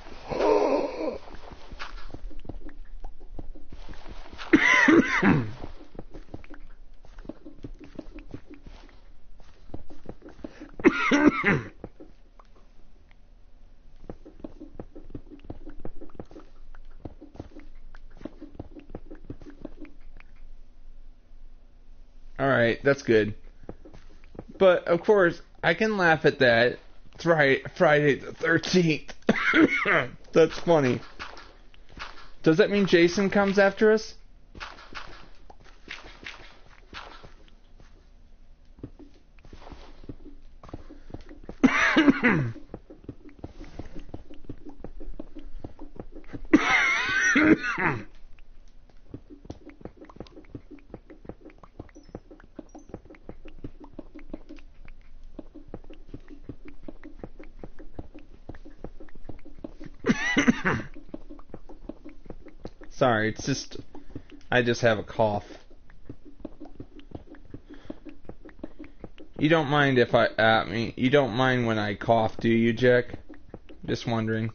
Alright, that's good. But, of course, I can laugh at that. It's Friday the 13th. That's funny. Does that mean Jason comes after us? Sorry, it's just... I just have a cough. You don't mind if you don't mind when I cough, do you, Jack? Just wondering.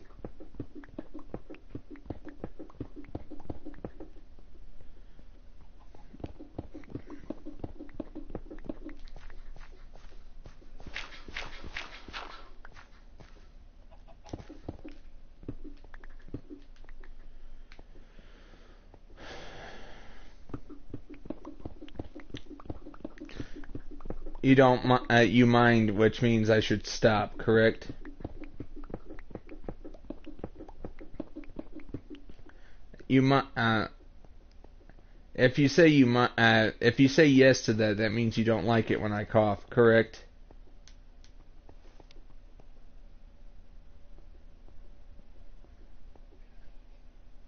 You don't you mind, which means I should stop, correct? If you say if you say yes to that, that means you don't like it when I cough, correct?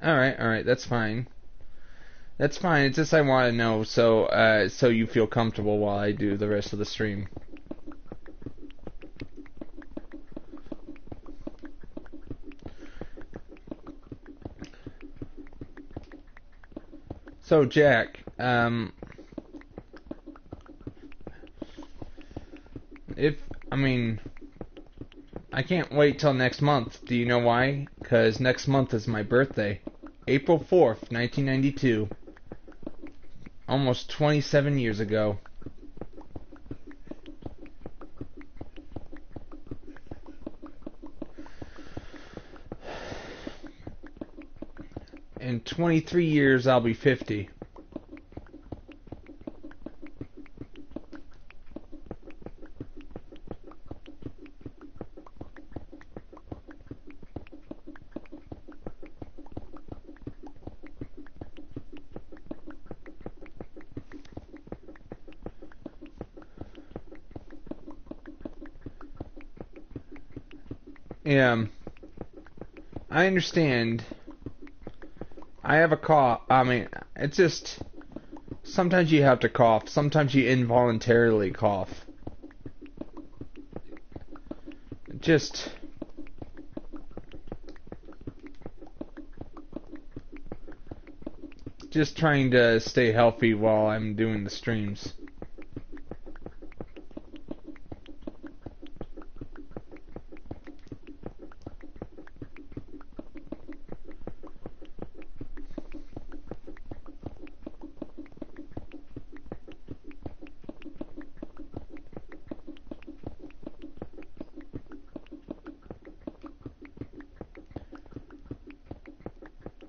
Alright, that's fine. That's fine, it's just I want to know so you feel comfortable while I do the rest of the stream. So, Jack, I can't wait till next month. Do you know why? because next month is my birthday. April 4th, 1992. Almost 27 years ago. In 23 years, I'll be 50. Yeah, I understand. I have a cough. I mean, it's just sometimes you have to cough. Sometimes you involuntarily cough. Just trying to stay healthy while I'm doing the streams.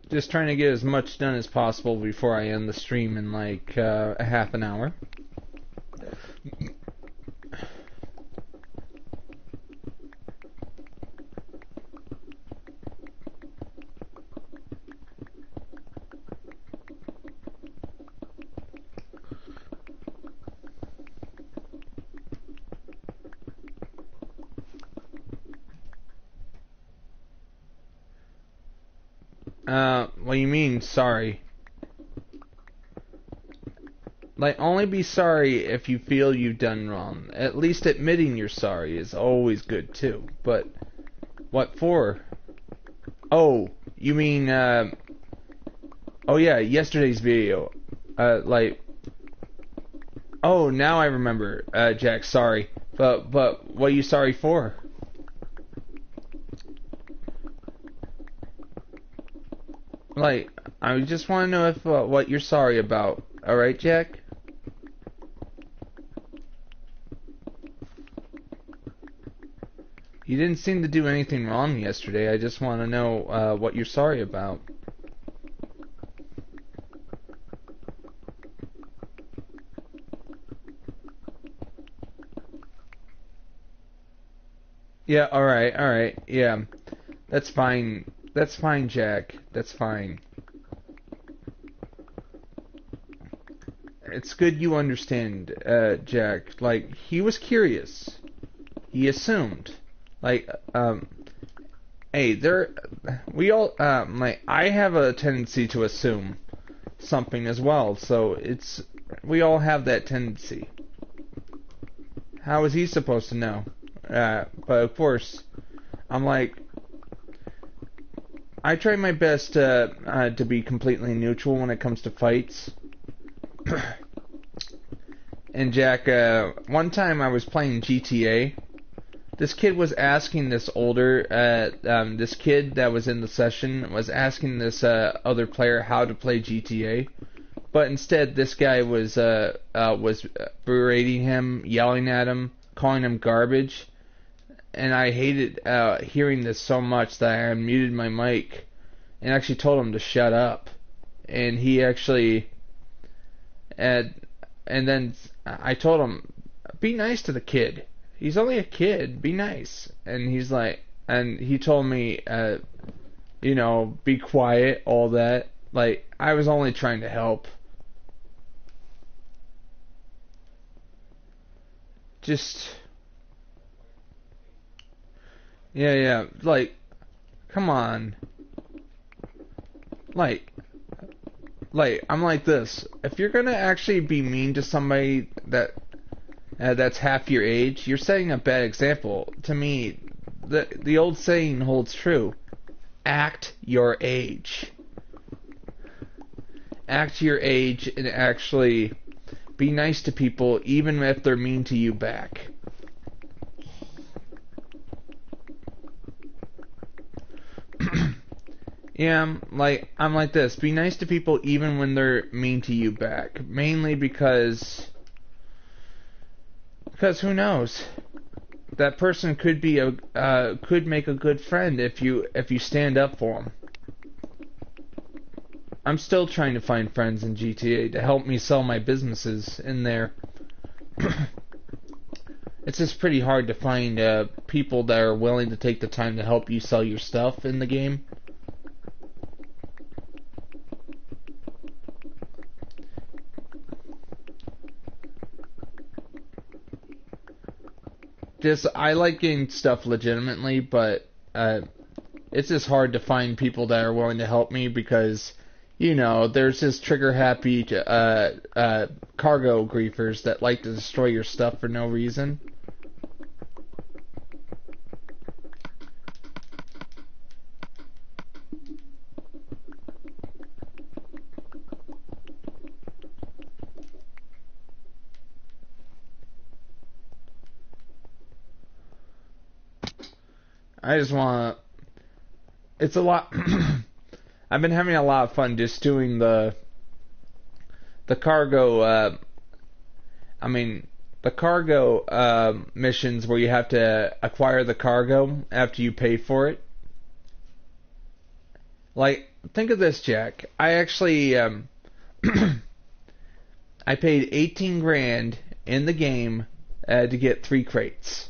Just trying to get as much done as possible before I end the stream in like a half an hour. What do you mean, sorry? Like, only be sorry if you feel you've done wrong. At least admitting you're sorry is always good, too. But, what for? Oh, you mean, oh yeah, yesterday's video. Oh, now I remember, Jack, sorry. But, what are you sorry for? Like, I just want to know if what you're sorry about. Alright, Jack? You didn't seem to do anything wrong yesterday. I just want to know what you're sorry about. Yeah, alright, yeah. That's fine. That's fine, Jack. That's fine. It's good you understand, Jack. Like, he was curious. He assumed. Like, hey, we all, like, I have a tendency to assume something as well, so we all have that tendency. How is he supposed to know? But of course, I'm like, I try my best to be completely neutral when it comes to fights. And Jack, one time I was playing GTA. This kid was asking this this kid that was in the session was asking this other player how to play GTA. But instead, this guy was berating him, yelling at him, calling him garbage. And I hated hearing this so much that I unmuted my mic and actually told him to shut up. And he actually, and then I told him, be nice to the kid. He's only a kid. Be nice. And he's like, and he told me, be quiet, all that. Like, I was only trying to help. Just, yeah, like, come on. Like, I'm like this. If you're gonna actually be mean to somebody that's half your age, you're setting a bad example. To me, the old saying holds true. Act your age. Act your age and actually be nice to people even if they're mean to you back. Yeah, I'm like this. Be nice to people even when they're mean to you back. Mainly because who knows? That person could be could make a good friend if you stand up for them. I'm still trying to find friends in GTA to help me sell my businesses in there. It's just pretty hard to find people that are willing to take the time to help you sell your stuff in the game. I like getting stuff legitimately, but it's just hard to find people that are willing to help me because, there's just trigger-happy cargo griefers that like to destroy your stuff for no reason. I just want to... It's a lot... I've been having a lot of fun just doing the cargo... the cargo missions where you have to acquire the cargo after you pay for it. Like, think of this, Jack. I actually... I paid 18 grand in the game to get 3 crates.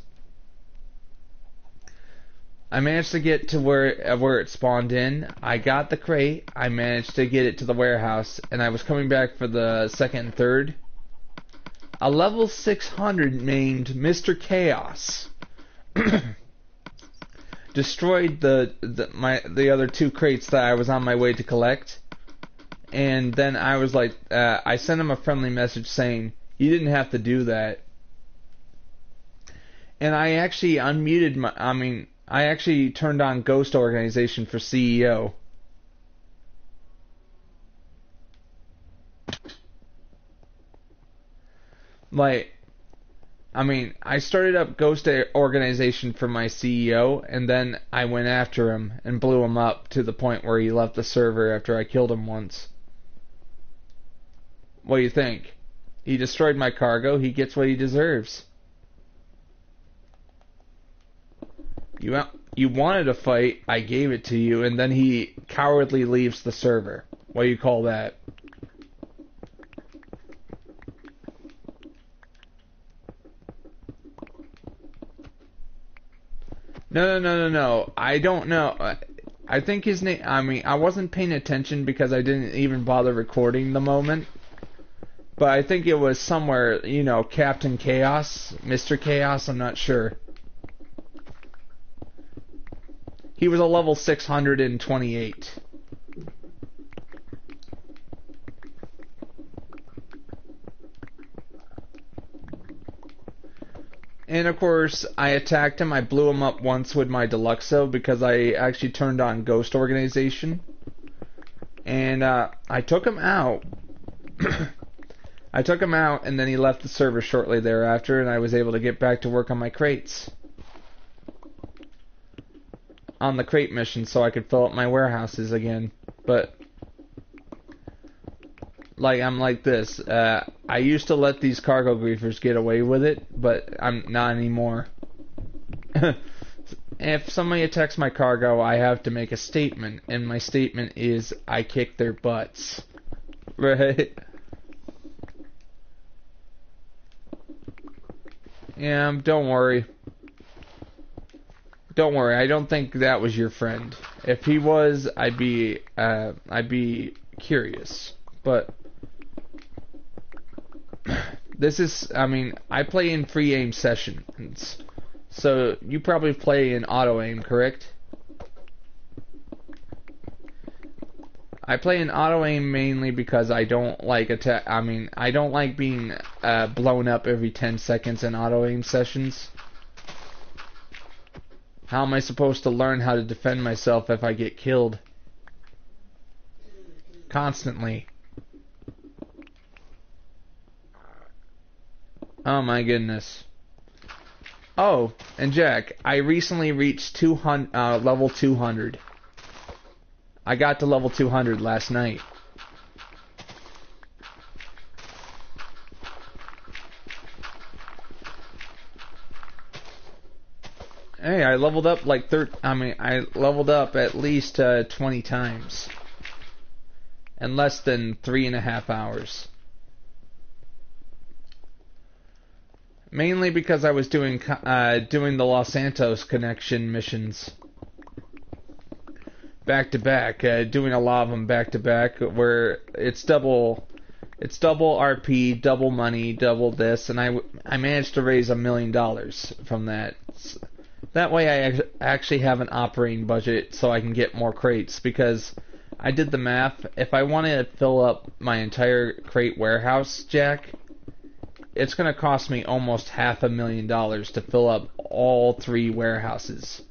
I managed to get to where it spawned in. I got the crate. I managed to get it to the warehouse, and I was coming back for the second and third. A level 600 named Mr. Chaos destroyed the other 2 crates that I was on my way to collect, and then I was like, I sent him a friendly message saying, "You didn't have to do that." And I actually unmuted I actually turned on Ghost Organization for CEO. I started up Ghost Organization for my CEO, and then I went after him and blew him up to the point where he left the server after I killed him once. What do you think? He destroyed my cargo, he gets what he deserves. You wanted a fight, I gave it to you, and then he cowardly leaves the server. What do you call that? No. I don't know. I think his name... I wasn't paying attention because I didn't even bother recording the moment. But I think it was somewhere, Captain Chaos, Mr. Chaos, I'm not sure. He was a level 628. And of course, I attacked him. I blew him up once with my Deluxo because I actually turned on Ghost Organization. And I took him out. I took him out, and then he left the server shortly thereafter, and I was able to get back to work on my crates. On the crate mission so I could fill up my warehouses again. But I'm like this. I used to let these cargo griefers get away with it, but I'm not anymore. If somebody attacks my cargo, I have to make a statement, and my statement is I kick their butts. Right? Yeah, don't worry. Don't worry, I don't think that was your friend. If he was, I'd be curious. But this is, I play in free aim sessions, so you probably play in auto aim, correct? I play in auto aim mainly because I don't like I don't like being blown up every 10 seconds in auto aim sessions. How am I supposed to learn how to defend myself if I get killed? Constantly. Oh my goodness. Oh, and Jack, I recently reached level 200. I got to level 200 last night. Hey, I leveled up like I leveled up at least 20 times in less than 3.5 hours. Mainly because I was doing the Los Santos connection missions back to back, doing a lot of them back to back, where it's double RP, double money, double this, and I managed to raise $1 million from that. That way I actually have an operating budget so I can get more crates, because I did the math. If I want to fill up my entire crate warehouse, Jack, it's going to cost me almost $500,000 to fill up all 3 warehouses.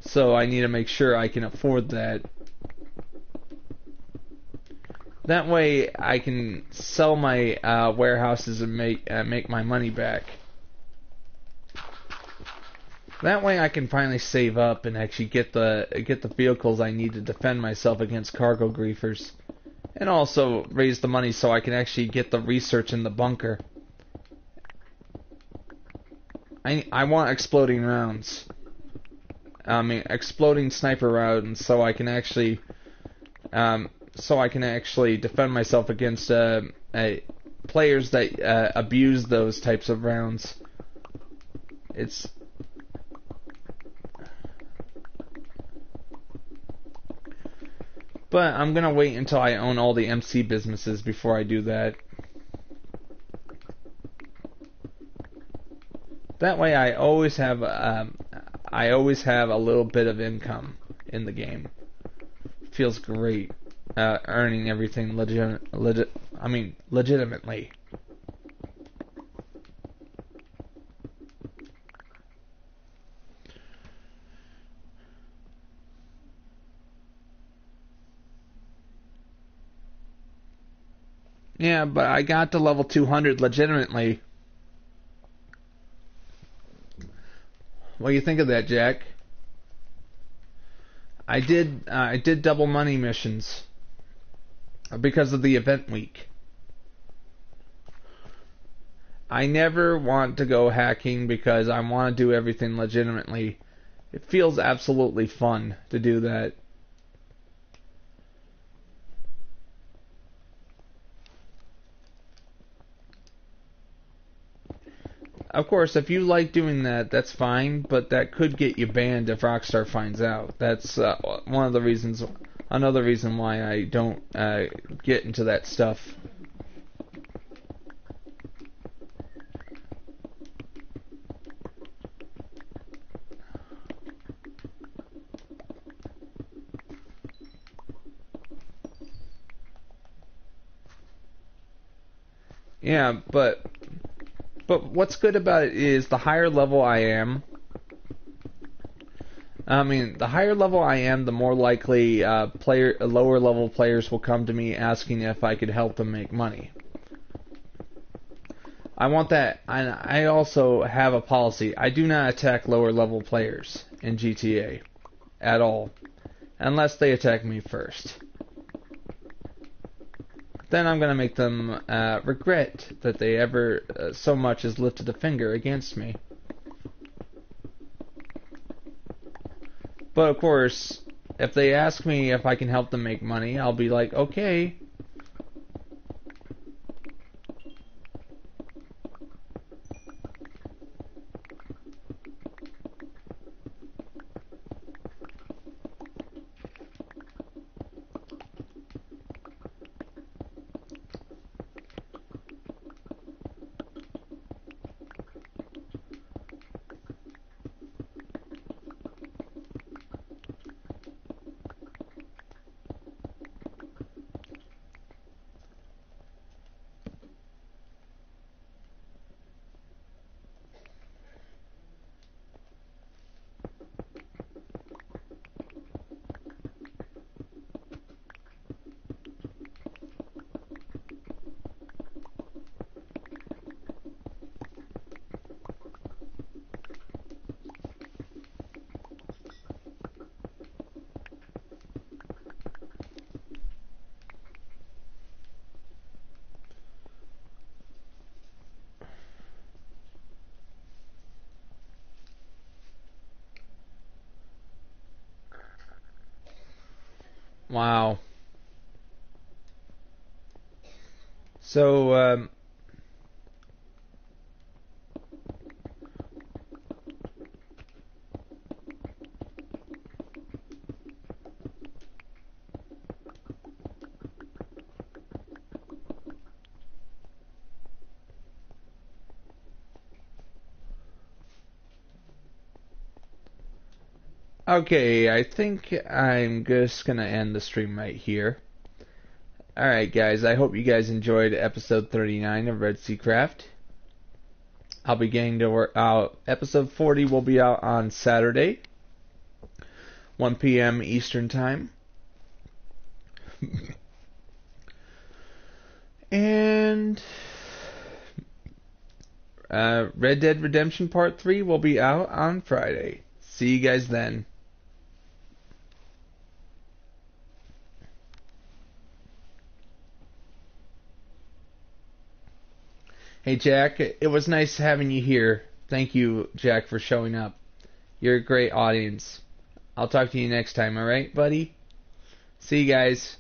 So I need to make sure I can afford that. That way I can sell my warehouses and make my money back. That way I can finally save up and actually get the vehicles I need to defend myself against cargo griefers. And also raise the money so I can actually get the research in the bunker. I want exploding rounds. I mean, exploding sniper rounds, so I can actually defend myself against players that abuse those types of rounds. But I'm gonna wait until I own all the MC businesses before I do that. That way, I always have a little bit of income in the game. Feels great, earning everything legitimately. Yeah, but I got to level 200 legitimately. What do you think of that, Jack? I did double money missions because of the event week. I never want to go hacking because I want to do everything legitimately. It feels absolutely fun to do that. Of course, if you like doing that, that's fine, but that could get you banned if Rockstar finds out. That's another reason why I don't get into that stuff. Yeah, but what's good about it is the higher level I am, the more likely lower level players will come to me asking if I could help them make money. I want that, and I also have a policy. I do not attack lower level players in GTA at all, unless they attack me first. Then I'm going to make them regret that they ever so much as lifted a finger against me. But of course, if they ask me if I can help them make money, I'll be like, okay. Wow. So, okay, I think I'm just gonna end the stream right here. Alright, guys, I hope you guys enjoyed episode 39 of REDSEACRAFT. I'll be getting to work out. Episode 40 will be out on Saturday, 1 p.m. Eastern Time. And Red Dead Redemption Part 3 will be out on Friday. See you guys then. Hey Jack, it was nice having you here. Thank you, Jack, for showing up. You're a great audience. I'll talk to you next time, alright, buddy? See you guys.